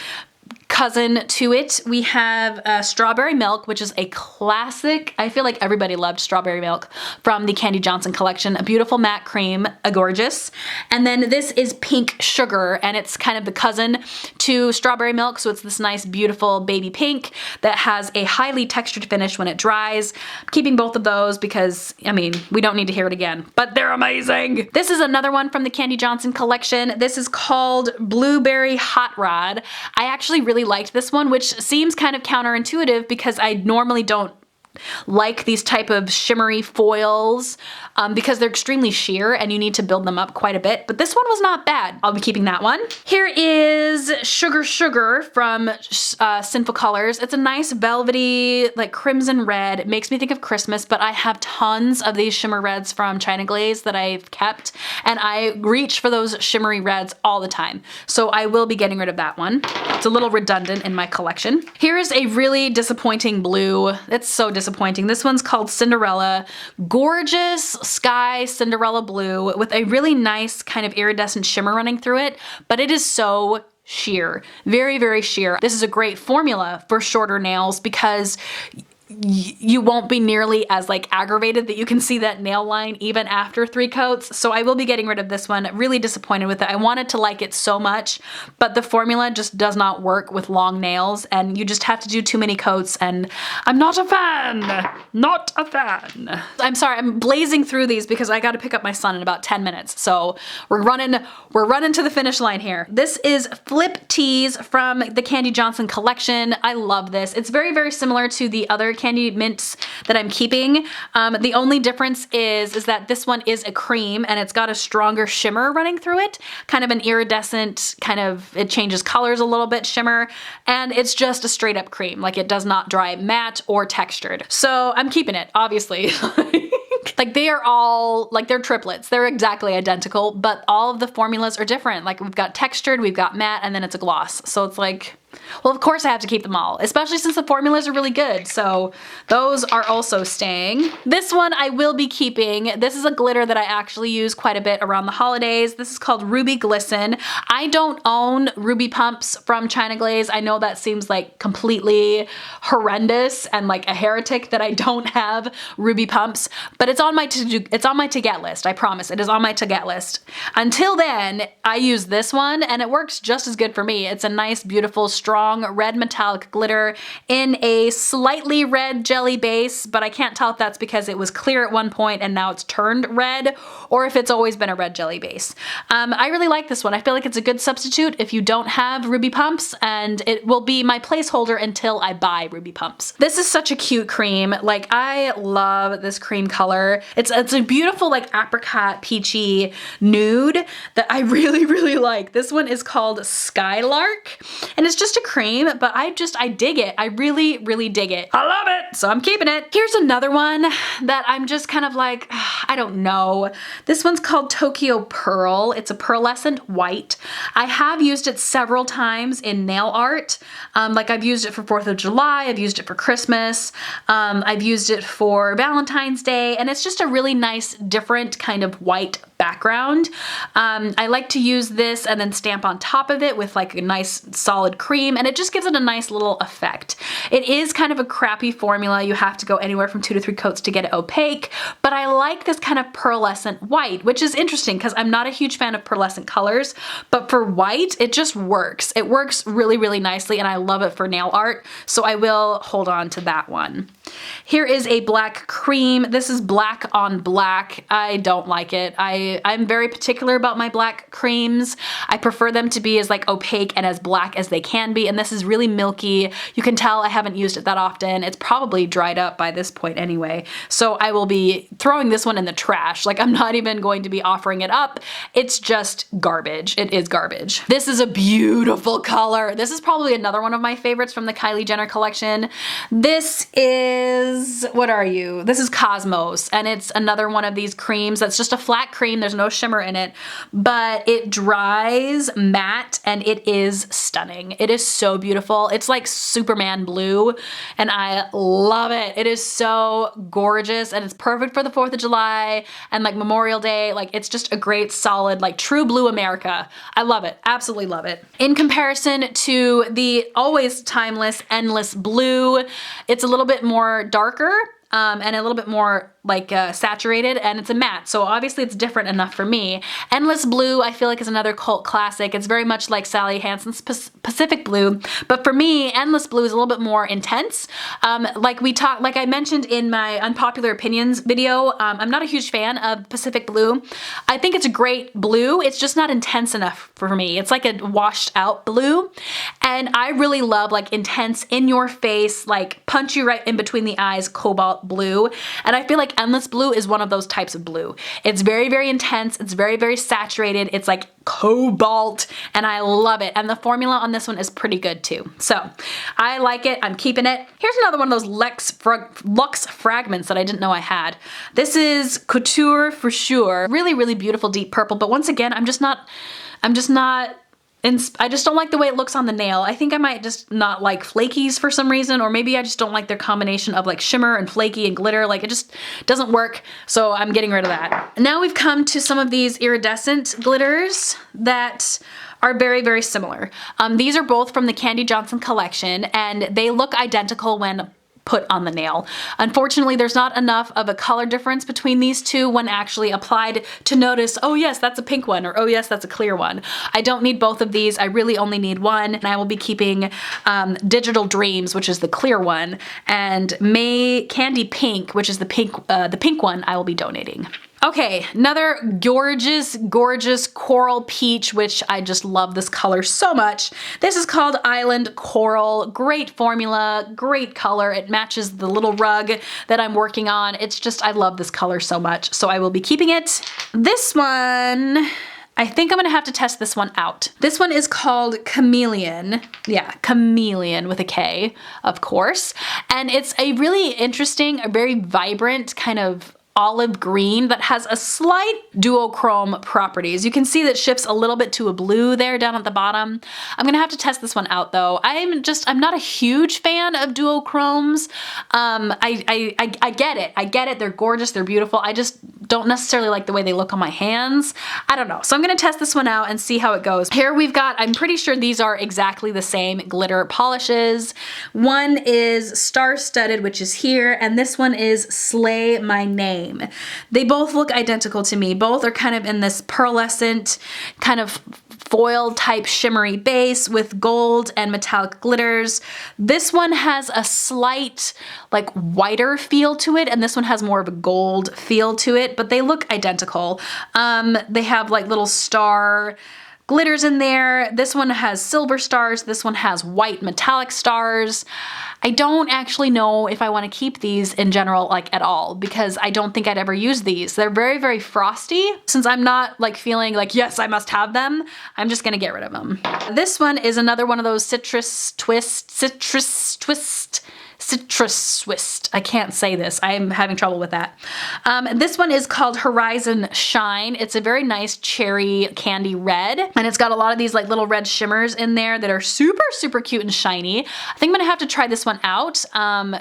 cousin to it. We have Strawberry Milk, which is a classic. I feel like everybody loved Strawberry Milk from the Candy Johnson collection. A beautiful matte cream, a gorgeous. And then this is Pink Sugar, and it's kind of the cousin to Strawberry Milk, so it's this nice, beautiful baby pink that has a highly textured finish when it dries. I'm keeping both of those because, I mean, we don't need to hear it again, but they're amazing. This is another one from the Candy Johnson collection. This is called Blueberry Hot Rod. I actually really liked this one, which seems kind of counterintuitive because I normally don't like these type of shimmery foils because they're extremely sheer and you need to build them up quite a bit, but this one was not bad. I'll be keeping that one. Here is Sugar Sugar from Sinful Colors. It's a nice velvety, like crimson red. It makes me think of Christmas, but I have tons of these shimmer reds from China Glaze that I've kept, and I reach for those shimmery reds all the time. So I will be getting rid of that one. It's a little redundant in my collection. Here is a really disappointing blue. It's so disappointing. This one's called Cinderella. Gorgeous sky Cinderella blue with a really nice kind of iridescent shimmer running through it, but it is so sheer. Very, very sheer. This is a great formula for shorter nails because you won't be nearly as like aggravated that you can see that nail line even after 3 coats. So I will be getting rid of this one. Really disappointed with it. I wanted to like it so much, but the formula just does not work with long nails and you just have to do too many coats and I'm not a fan. Not a fan. I'm sorry, I'm blazing through these because I got to pick up my son in about 10 minutes. So we're running to the finish line here. This is Flip Tease from the Candy Johnson collection. I love this. It's very, very similar to the other candy mints that I'm keeping. The only difference is that this one is a cream and it's got a stronger shimmer running through it, kind of an iridescent, kind of, it changes colors a little bit shimmer, and it's just a straight up cream. Like it does not dry matte or textured. So I'm keeping it, obviously. Like they are all, like they're triplets. They're exactly identical, but all of the formulas are different. Like we've got textured, we've got matte, and then it's a gloss. So it's like, well, of course I have to keep them all, especially since the formulas are really good. So those are also staying. This one I will be keeping. This is a glitter that I actually use quite a bit around the holidays. This is called Ruby Glisten. I don't own ruby pumps from China Glaze. I know that seems like completely horrendous and like a heretic that I don't have ruby pumps, but it's on my to get list. I promise it is on my to get list. Until then, I use this one and it works just as good for me. It's a nice, beautiful, strong red metallic glitter in a slightly red jelly base, but I can't tell if that's because it was clear at one point and now it's turned red, or if it's always been a red jelly base. I really like this one. I feel like it's a good substitute if you don't have ruby pumps, and it will be my placeholder until I buy ruby pumps. This is such a cute cream. Like I love this cream color. It's a beautiful like apricot peachy nude that I really, really like. This one is called Skylark, and it's just a cream, but I dig it. I really, really dig it. I love it, so I'm keeping it. Here's another one that I'm just kind of like, I don't know. This one's called Tokyo Pearl. It's a pearlescent white. I have used it several times in nail art. Like I've used it for 4th of July, I've used it for Christmas, I've used it for Valentine's Day, and it's just a really nice, different kind of white background. I like to use this and then stamp on top of it with like a nice solid cream, and it just gives it a nice little effect. It is kind of a crappy formula. You have to go anywhere from 2 to 3 coats to get it opaque, but I like this kind of pearlescent white, which is interesting because I'm not a huge fan of pearlescent colors, but for white, it just works. It works really, really nicely, and I love it for nail art, so I will hold on to that one. Here is a black cream. This is black on black. I don't like it. I'm very particular about my black creams. I prefer them to be as like opaque and as black as they can be, and this is really milky. You can tell I haven't used it that often. It's probably dried up by this point anyway, so I will be throwing this one in the trash. Like I'm not even going to be offering it up. It's just garbage. It is garbage. This is a beautiful color. This is probably another one of my favorites from the Kylie Jenner collection. This is, what are you? This is Cosmos, and it's another one of these creams that's just a flat cream. There's no shimmer in it, but it dries matte and it is stunning. It is so beautiful. It's like Superman blue, and I love it. It is so gorgeous, and it's perfect for the 4th of July and like Memorial Day. Like it's just a great solid like true blue America. I love it. Absolutely love it. In comparison to the always timeless Endless Blue, it's a little bit more darker and a little bit more like saturated, and it's a matte, so obviously it's different enough for me. Endless Blue I feel like is another cult classic. It's very much like Sally Hansen's Pacific Blue, but for me Endless Blue is a little bit more intense. Like I mentioned in my unpopular opinions video, I'm not a huge fan of Pacific Blue. I think it's a great blue, it's just not intense enough for me. It's like a washed out blue, and I really love like intense, in your face, like punch you right in between the eyes cobalt blue, and I feel like Endless Blue is one of those types of blue. It's very, very intense. It's very, very saturated. It's like cobalt, and I love it. And the formula on this one is pretty good too. So I like it. I'm keeping it. Here's another one of those Luxe fragments that I didn't know I had. This is Couture for Sure. Really, really beautiful deep purple. But once again, I just don't like the way it looks on the nail. I think I might just not like flakies for some reason, or maybe I just don't like their combination of like shimmer and flaky and glitter. Like it just doesn't work, so I'm getting rid of that. Now we've come to some of these iridescent glitters that are very, very similar. These are both from the Candy Johnson collection, and they look identical when put on the nail. Unfortunately, there's not enough of a color difference between these two when actually applied to notice, oh yes, that's a pink one, or oh yes, that's a clear one. I don't need both of these. I really only need one, and I will be keeping Digital Dreams, which is the clear one, and May Candy Pink, which is the pink one, I will be donating. Okay, another gorgeous, gorgeous coral peach, which I just love this color so much. This is called Island Coral. Great formula, great color. It matches the little rug that I'm working on. It's just, I love this color so much, so I will be keeping it. This one, I think I'm gonna have to test this one out. This one is called Chameleon. Yeah, Chameleon with a K, of course. And it's a really interesting, a very vibrant kind of olive green that has a slight duochrome properties. You can see that shifts a little bit to a blue there down at the bottom. I'm gonna have to test this one out though. I'm not a huge fan of duochromes. I get it. I get it. They're gorgeous. They're beautiful. I just don't necessarily like the way they look on my hands. I don't know. So I'm gonna test this one out and see how it goes. Here we've got, I'm pretty sure these are exactly the same glitter polishes. One is star-studded, which is here, and this one is Slay My Name. They both look identical to me. Both are kind of in this pearlescent kind of foil type shimmery base with gold and metallic glitters. This one has a slight like whiter feel to it, and this one has more of a gold feel to it, but they look identical. They have like little star glitters in there. This one has silver stars. This one has white metallic stars. I don't actually know if I want to keep these in general, like at all, because I don't think I'd ever use these. They're very, very frosty. Since I'm not like feeling like, yes, I must have them, I'm just gonna get rid of them. This one is another one of those citrus twist. I can't say this. I'm having trouble with that. This one is called Horizon Shine. It's a very nice cherry candy red, and it's got a lot of these like little red shimmers in there that are super, super cute and shiny. I think I'm gonna have to try this one out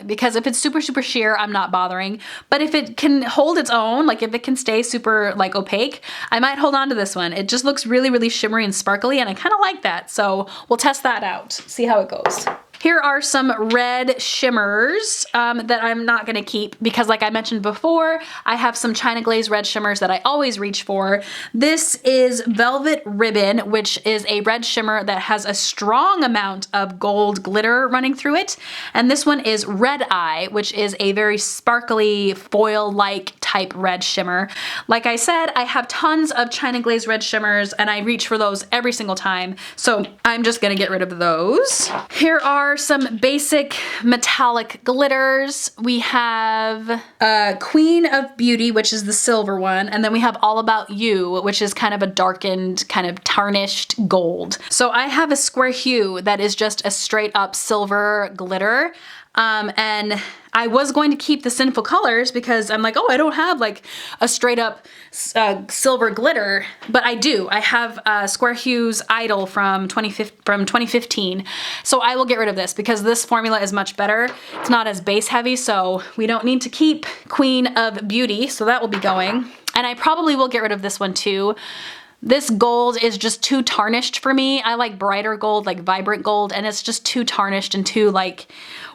because if it's super, super sheer, I'm not bothering. But if it can hold its own, like if it can stay super like opaque, I might hold on to this one. It just looks really, really shimmery and sparkly, and I kind of like that. So we'll test that out, see how it goes. Here are some red shimmers that I'm not gonna keep because like I mentioned before, I have some China Glaze red shimmers that I always reach for. This is Velvet Ribbon, which is a red shimmer that has a strong amount of gold glitter running through it. And this one is Red Eye, which is a very sparkly foil-like type red shimmer. Like I said, I have tons of China Glaze red shimmers and I reach for those every single time. So I'm just gonna get rid of those. Here are some basic metallic glitters. We have Queen of Beauty, which is the silver one, and then we have All About You, which is kind of a darkened, kind of tarnished gold. So I have a Square Hue that is just a straight up silver glitter. And I was going to keep the Sinful colors because I'm like, oh, I don't have like a straight up silver glitter, but I do. I have Square Hue's Idol from 2015. So I will get rid of this because this formula is much better. It's not as base heavy, so we don't need to keep Queen of Beauty. So that will be going. And I probably will get rid of this one too. This gold is just too tarnished for me. I like brighter gold, like vibrant gold, and it's just too tarnished and too like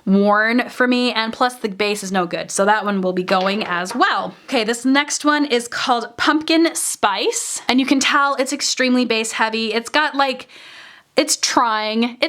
worn for me, and plus the base is no good. So that one will be going as well. Okay, this next one is called Pumpkin Spice, and you can tell it's extremely base heavy. It's got like, it's trying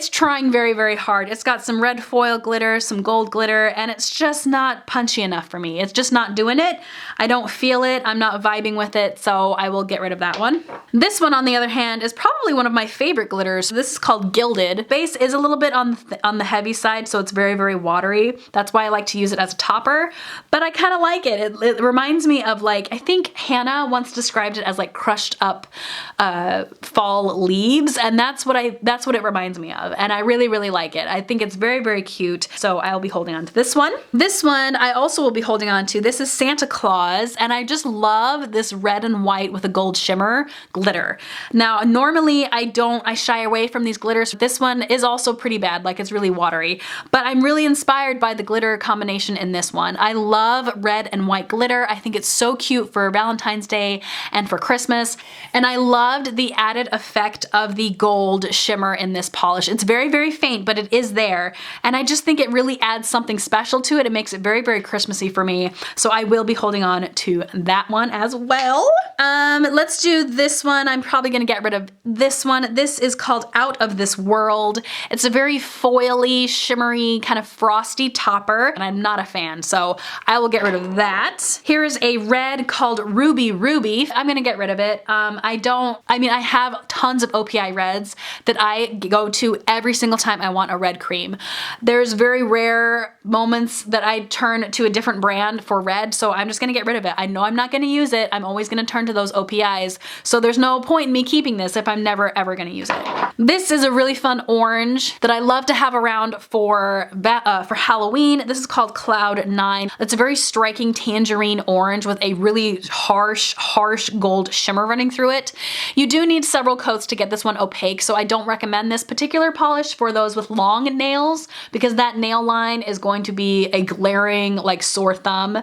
very, very hard. It's got some red foil glitter, some gold glitter, and it's just not punchy enough for me. It's just not doing it. I don't feel it. I'm not vibing with it, so I will get rid of that one. This one, on the other hand, is probably one of my favorite glitters. This is called Gilded. Base is a little bit on the heavy side, so it's very, very watery. That's why I like to use it as a topper, but I kind of like it. It reminds me of like, I think Hannah once described it as like crushed up fall leaves, and that's what it reminds me of, and I really, really like it. I think it's very, very cute, so I'll be holding on to this one. This one I also will be holding on to. This is Santa Claus, and I just love this red and white with a gold shimmer glitter. Now, normally I shy away from these glitters. This one is also pretty bad, like it's really watery, but I'm really inspired by the glitter combination in this one. I love red and white glitter. I think it's so cute for Valentine's Day and for Christmas, and I loved the added effect of the gold shimmer in this polish. It's very, very faint, but it is there, and I just think it really adds something special to it. It makes it very, very Christmassy for me, so I will be holding on to that one as well. Let's do this one. I'm probably gonna get rid of this one. This is called Out of This World. It's a very foily, shimmery, kind of frosty topper, and I'm not a fan, so I will get rid of that. Here is a red called Ruby Ruby. I'm gonna get rid of it. I have tons of OPI reds that I go to every single time I want a red cream. There's very rare moments that I turn to a different brand for red, so I'm just gonna get rid of it. I know I'm not gonna use it. I'm always gonna turn to those OPIs, so there's no point in me keeping this if I'm never ever gonna use it. This is a really fun orange that I love to have around for Halloween. This is called Cloud 9. It's a very striking tangerine orange with a really harsh gold shimmer running through it. You do need several coats to get this one opaque, so I don't recommend this particular polish for those with long nails because that nail line is going to be a glaring, like, sore thumb.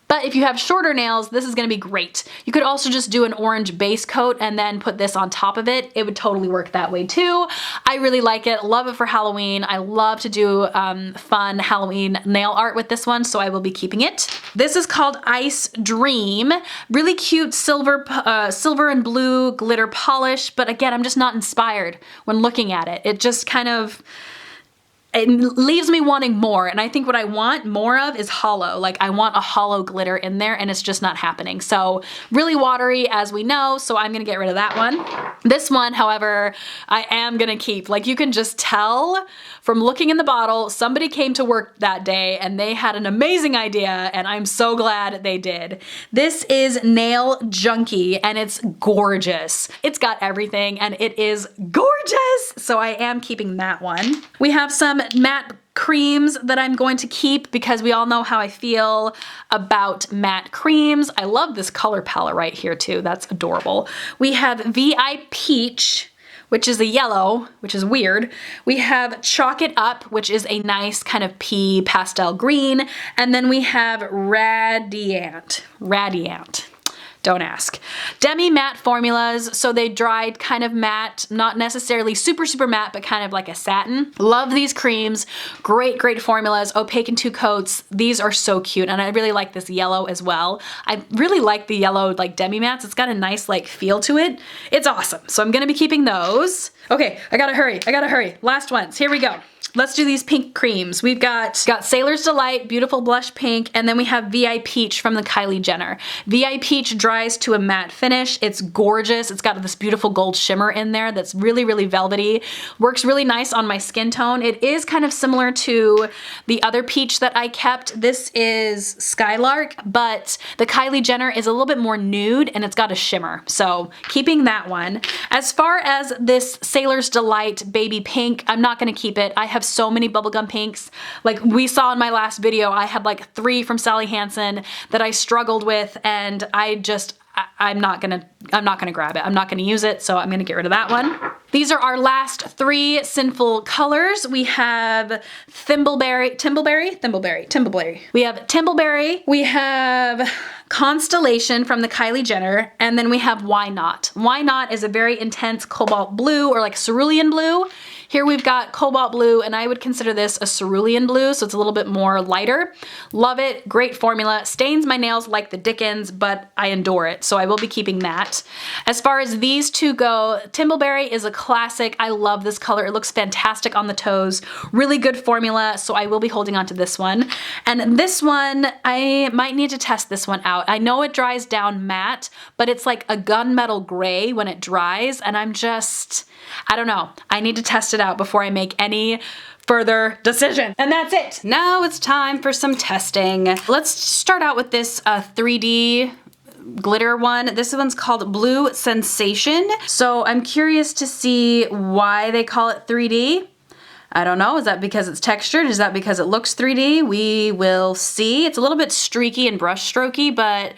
But if you have shorter nails, this is gonna be great. You could also just do an orange base coat and then put this on top of it. It would totally work that way too. I really like it, love it for Halloween. I love to do fun Halloween nail art with this one, so I will be keeping it. This is called Ice Dream. Really cute silver and blue glitter polish, but again, I'm just not inspired when looking at it. It just kind of, it leaves me wanting more, and I think what I want more of is hollow. Like, I want a hollow glitter in there, and it's just not happening. So really watery, as we know, so I'm gonna get rid of that one. This one, however, I am gonna keep. Like, you can just tell from looking in the bottle, somebody came to work that day and they had an amazing idea, and I'm so glad they did. This is Nail Junkie, and it's gorgeous. It's got everything, and it is gorgeous, so I am keeping that one. We have some matte creams that I'm going to keep because we all know how I feel about matte creams. I love this color palette right here too. That's adorable. We have VI Peach, which is a yellow, which is weird. We have Chalk It Up, which is a nice kind of pea pastel green. And then we have Radiant. Don't ask. Demi matte formulas, so they dried kind of matte, not necessarily super matte, but kind of like a satin. Love these creams. Great formulas, opaque in 2 coats. These are so cute, and I really like this yellow as well. I really like the yellow, like, demi mattes. It's got a nice, like, feel to it. It's awesome, so I'm gonna be keeping those. Okay, I gotta hurry. Last ones, here we go. Let's do these pink creams. We've got Sailor's Delight, beautiful blush pink, and then we have VI Peach from the Kylie Jenner. VI Peach dries to a matte finish. It's gorgeous. It's got this beautiful gold shimmer in there that's really velvety. Works really nice on my skin tone. It is kind of similar to the other peach that I kept. This is Skylark, but the Kylie Jenner is a little bit more nude and it's got a shimmer. So keeping that one. As far as this Sailor's Delight Baby Pink, I'm not gonna keep it. I have so many bubblegum pinks. Like we saw in my last video, I had like 3 from Sally Hansen that I struggled with, and I'm not gonna grab it. I'm not gonna use it, so I'm gonna get rid of that one. These are our last 3 Sinful colors. We have Thimbleberry. We have Thimbleberry. We have Constellation from the Kylie Jenner, and then we have Why Not. Why Not is a very intense cobalt blue, or like cerulean blue. Here we've got cobalt blue, and I would consider this a cerulean blue, so it's a little bit more lighter. Love it, great formula. Stains my nails like the dickens, but I adore it, so I will be keeping that. As far as these 2 go, Thimbleberry is a classic. I love this color. It looks fantastic on the toes. Really good formula, so I will be holding on to this one. And this one, I might need to test this one out. I know it dries down matte, but it's like a gunmetal gray when it dries, and I don't know. I need to test it out before I make any further decision. And that's it. Now it's time for some testing. Let's start out with this 3D glitter one. This one's called Blue Sensation. So I'm curious to see why they call it 3D. I don't know. Is that because it's textured? Is that because it looks 3D? We will see. It's a little bit streaky and brush strokey, but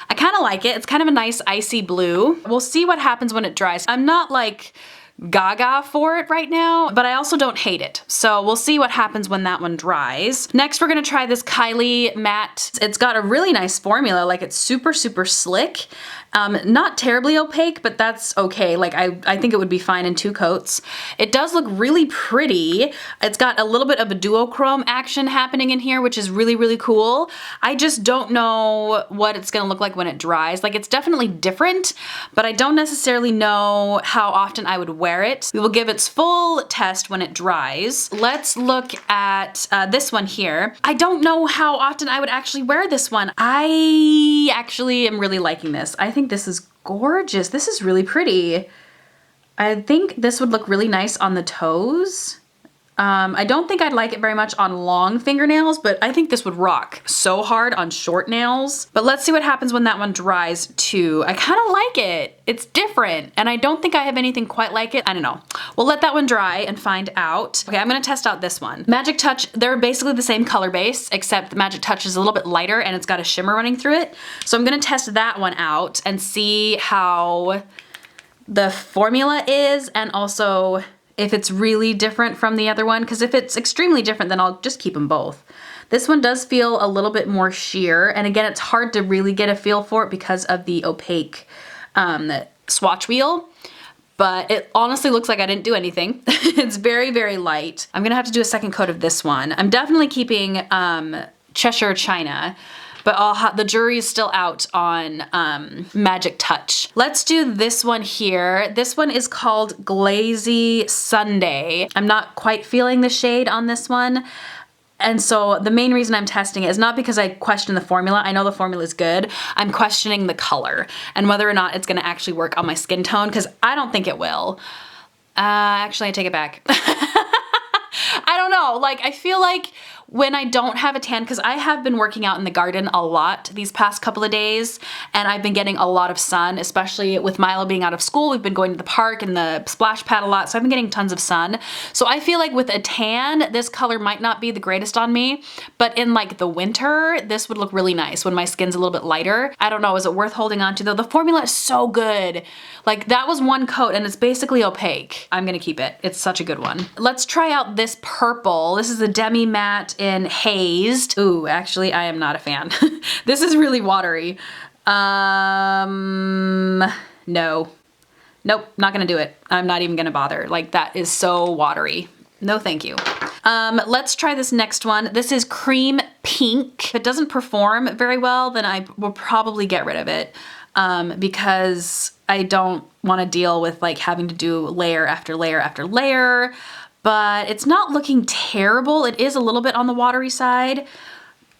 I kind of like it. It's kind of a nice icy blue. We'll see what happens when it dries. I'm not like gaga for it right now, but I also don't hate it. So we'll see what happens when that one dries. Next, we're gonna try this Kylie matte. It's got a really nice formula, like it's super, super slick. Not terribly opaque, but that's okay. Like I think it would be fine in 2 coats. It does look really pretty. It's got a little bit of a duochrome action happening in here, which is really, really cool. I just don't know what it's gonna look like when it dries. Like it's definitely different, but I don't necessarily know how often I would wear it. We will give its full test when it dries. Let's look at this one here. I don't know how often I would actually wear this one. I actually am really liking this. I think this is gorgeous. This is really pretty. I think this would look really nice on the toes. I don't think I'd like it very much on long fingernails, but I think this would rock so hard on short nails. But let's see what happens when that one dries too. I kind of like it. It's different, and I don't think I have anything quite like it. I don't know. We'll let that one dry and find out. Okay, I'm gonna test out this one. Magic Touch, they're basically the same color base, except the Magic Touch is a little bit lighter and it's got a shimmer running through it. So I'm gonna test that one out and see how the formula is, and also if it's really different from the other one, because if it's extremely different, then I'll just keep them both. This one does feel a little bit more sheer, and again, it's hard to really get a feel for it because of the opaque swatch wheel, but it honestly looks like I didn't do anything. It's very, very light. I'm gonna have to do a second coat of this one. I'm definitely keeping Cheshire China, but the jury is still out on Magic Touch. Let's do this one here. This one is called Glazy Sunday. I'm not quite feeling the shade on this one. And so the main reason I'm testing it is not because I question the formula. I know the formula is good. I'm questioning the color and whether or not it's gonna actually work on my skin tone, because I don't think it will. Actually, I take it back. I don't know, like I feel like when I don't have a tan, because I have been working out in the garden a lot these past couple of days, and I've been getting a lot of sun, especially with Milo being out of school. We've been going to the park and the splash pad a lot, so I've been getting tons of sun. So I feel like with a tan, this color might not be the greatest on me, but in like the winter, this would look really nice when my skin's a little bit lighter. I don't know, is it worth holding on to though? The formula is so good. Like that was one coat and it's basically opaque. I'm gonna keep it. It's such a good one. Let's try out this purple. This is the Demi Matte in Hazed. Ooh, actually I am not a fan. This is really watery. No. Nope, not gonna do it. I'm not even gonna bother. Like that is so watery. No thank you. Let's try this next one. This is Cream Pink. If it doesn't perform very well, then I will probably get rid of it because I don't want to deal with like having to do layer after layer after layer. But it's not looking terrible. It is a little bit on the watery side,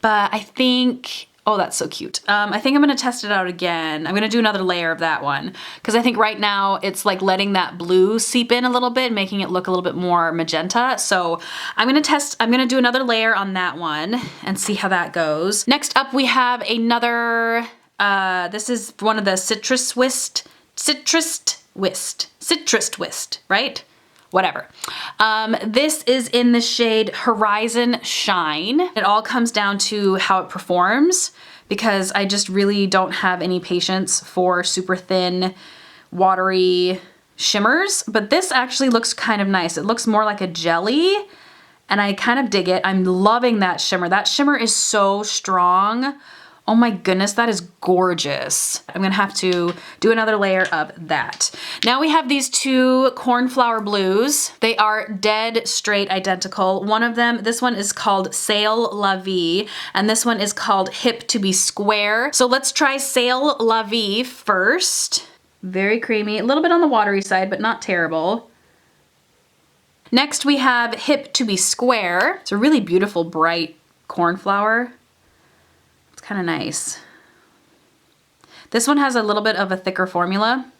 but I think, oh, that's so cute. I think I'm gonna test it out again. I'm gonna do another layer of that one because I think right now it's like letting that blue seep in a little bit, making it look a little bit more magenta. So I'm gonna do another layer on that one and see how that goes. Next up we have another, this is one of the Citrus Twist, right? Whatever. This is in the shade Horizon Shine. It all comes down to how it performs because I just really don't have any patience for super thin, watery shimmers, but this actually looks kind of nice. It looks more like a jelly and I kind of dig it. I'm loving that shimmer. That shimmer is so strong. Oh my goodness, that is gorgeous. I'm gonna have to do another layer of that. Now we have these two cornflower blues. They are dead straight identical. One of them, this one is called Sail La Vie, and this one is called Hip to be Square. So let's try Sail La Vie first. Very creamy, a little bit on the watery side, but not terrible. Next we have Hip to be Square. It's a really beautiful, bright cornflower. Kind of nice. This one has a little bit of a thicker formula.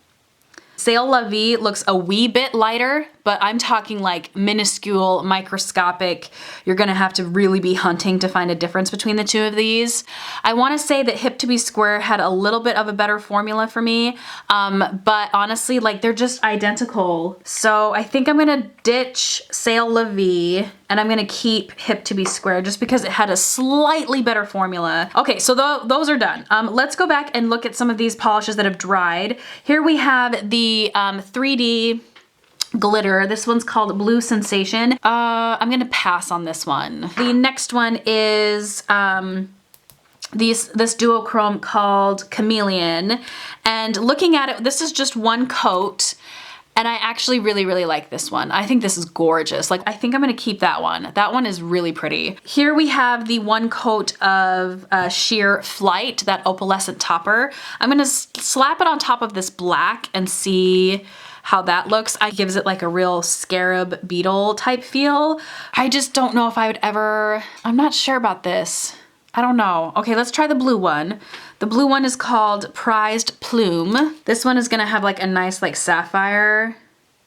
Sail La Vie looks a wee bit lighter, but I'm talking like minuscule, microscopic. You're gonna have to really be hunting to find a difference between the two of these. I wanna say that Hip to be Square had a little bit of a better formula for me, but honestly, like they're just identical. So I think I'm gonna ditch Sail La Vie and I'm gonna keep Hip to be Square just because it had a slightly better formula. Okay, so those are done. Let's go back and look at some of these polishes that have dried. Here we have the 3D glitter. This one's called Blue Sensation. I'm gonna pass on this one. The next one is this duochrome called Chameleon. And looking at it, this is just one coat. And I actually really like this one. I think this is gorgeous. Like, I think I'm gonna keep that one. That one is really pretty. Here we have the one coat of sheer Flight, that opalescent topper. I'm gonna slap it on top of this black and see how that looks. It gives it like a real scarab beetle type feel. I just don't know if I would ever, I'm not sure about this. I don't know. Okay, let's try the blue one. The blue one is called Prized Plume. This one is gonna have like a nice like sapphire.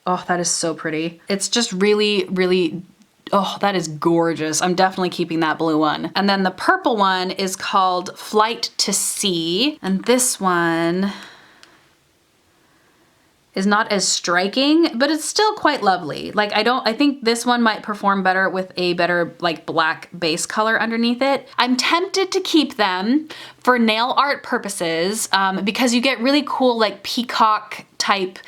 Oh, that is so pretty. It's just really, oh, that is gorgeous. I'm definitely keeping that blue one. And then the purple one is called Flight to Sea. And this one is not as striking, but it's still quite lovely. Like, I think this one might perform better with a better like black base color underneath it. I'm tempted to keep them for nail art purposes because you get really cool like peacock type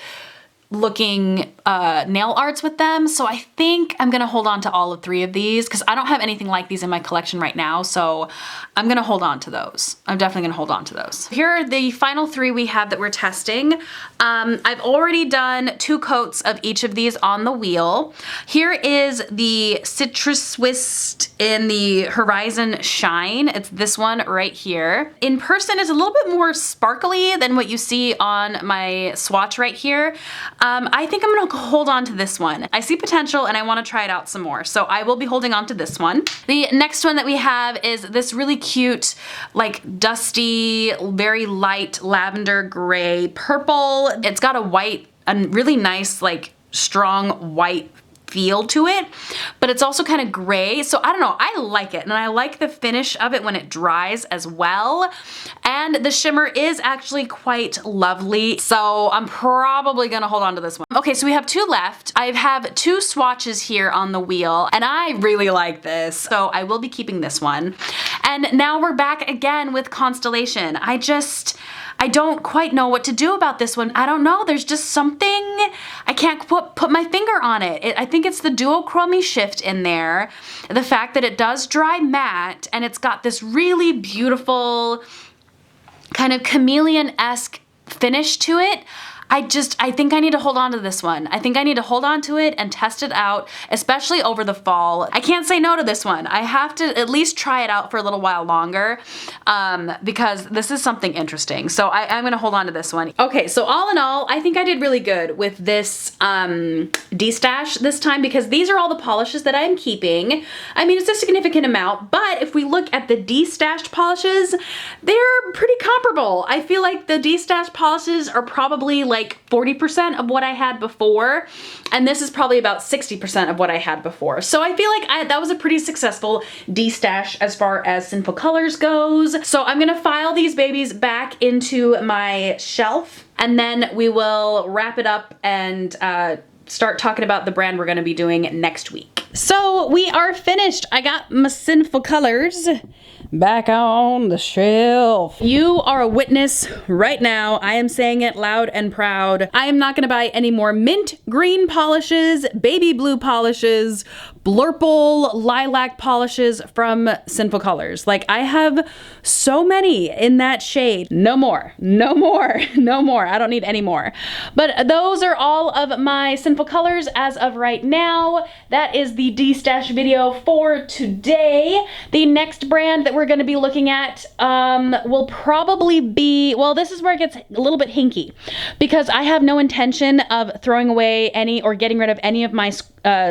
looking nail arts with them. So I think I'm gonna hold on to all of 3 of these because I don't have anything like these in my collection right now. So I'm gonna hold on to those. I'm definitely gonna hold on to those. Here are the final 3 we have that we're testing. I've already done 2 coats of each of these on the wheel. Here is the Citrus Twist in the Horizon Shine. It's this one right here. In person, it's a little bit more sparkly than what you see on my swatch right here. I think I'm gonna hold on to this one. I see potential and I wanna try it out some more. So I will be holding on to this one. The next one that we have is this really cute, like dusty, very light lavender gray purple. It's got a really nice, like strong white feel to it, but it's also kind of gray. So I don't know, I like it. And I like the finish of it when it dries as well. And the shimmer is actually quite lovely. So I'm probably gonna hold on to this one. Okay, so we have 2 left. I have 2 swatches here on the wheel and I really like this. So I will be keeping this one. And now we're back again with Constellation. I don't quite know what to do about this one. I don't know, there's just something, I can't put my finger on it. I think it's the duochrome shift in there. The fact that it does dry matte and it's got this really beautiful kind of chameleon-esque finish to it. I think I need to hold on to this one. I think I need to hold on to it and test it out, especially over the fall. I can't say no to this one. I have to at least try it out for a little while longer because this is something interesting. So I'm gonna hold on to this one. Okay, so all in all, I think I did really good with this destash this time because these are all the polishes that I'm keeping. I mean, it's a significant amount, but if we look at the destashed polishes, they're pretty comparable. I feel like the destashed polishes are probably like 40% of what I had before, and this is probably about 60% of what I had before. So I feel like that was a pretty successful destash as far as Sinful Colors goes. So I'm gonna file these babies back into my shelf, and then we will wrap it up and start talking about the brand we're gonna be doing next week. So we are finished. I got my Sinful Colors back on the shelf. You are a witness right now. I am saying it loud and proud. I am not gonna buy any more mint green polishes, baby blue polishes, blurple lilac polishes from Sinful Colors. Like, I have so many in that shade. No more, no more, no more. I don't need any more. But those are all of my Sinful Colors as of right now. That is the destash video for today. The next brand that we're gonna be looking at will probably be, well, this is where it gets a little bit hinky because I have no intention of throwing away any or getting rid of any of my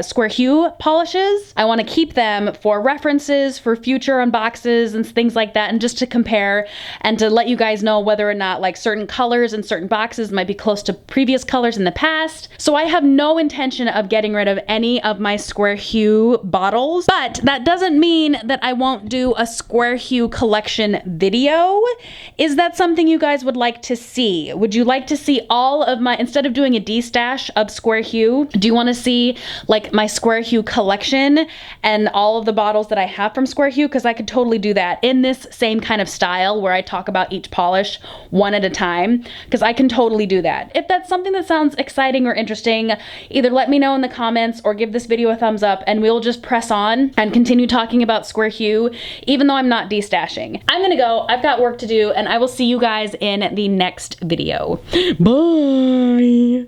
Square Hue polishes. I want to keep them for references, for future unboxes and things like that, and just to compare and to let you guys know whether or not like certain colors and certain boxes might be close to previous colors in the past. So I have no intention of getting rid of any of my Square Hue bottles, but that doesn't mean that I won't do a Square Hue collection video. Is that something you guys would like to see? Would you like to see all of my, instead of doing a destash of Square Hue, do you want to see like my Square Hue collection and all of the bottles that I have from Square Hue, because I could totally do that in this same kind of style where I talk about each polish one at a time, because I can totally do that. If that's something that sounds exciting or interesting, either let me know in the comments or give this video a thumbs up and we'll just press on and continue talking about Square Hue, even though I'm not destashing. I'm gonna go, I've got work to do, and I will see you guys in the next video. Bye!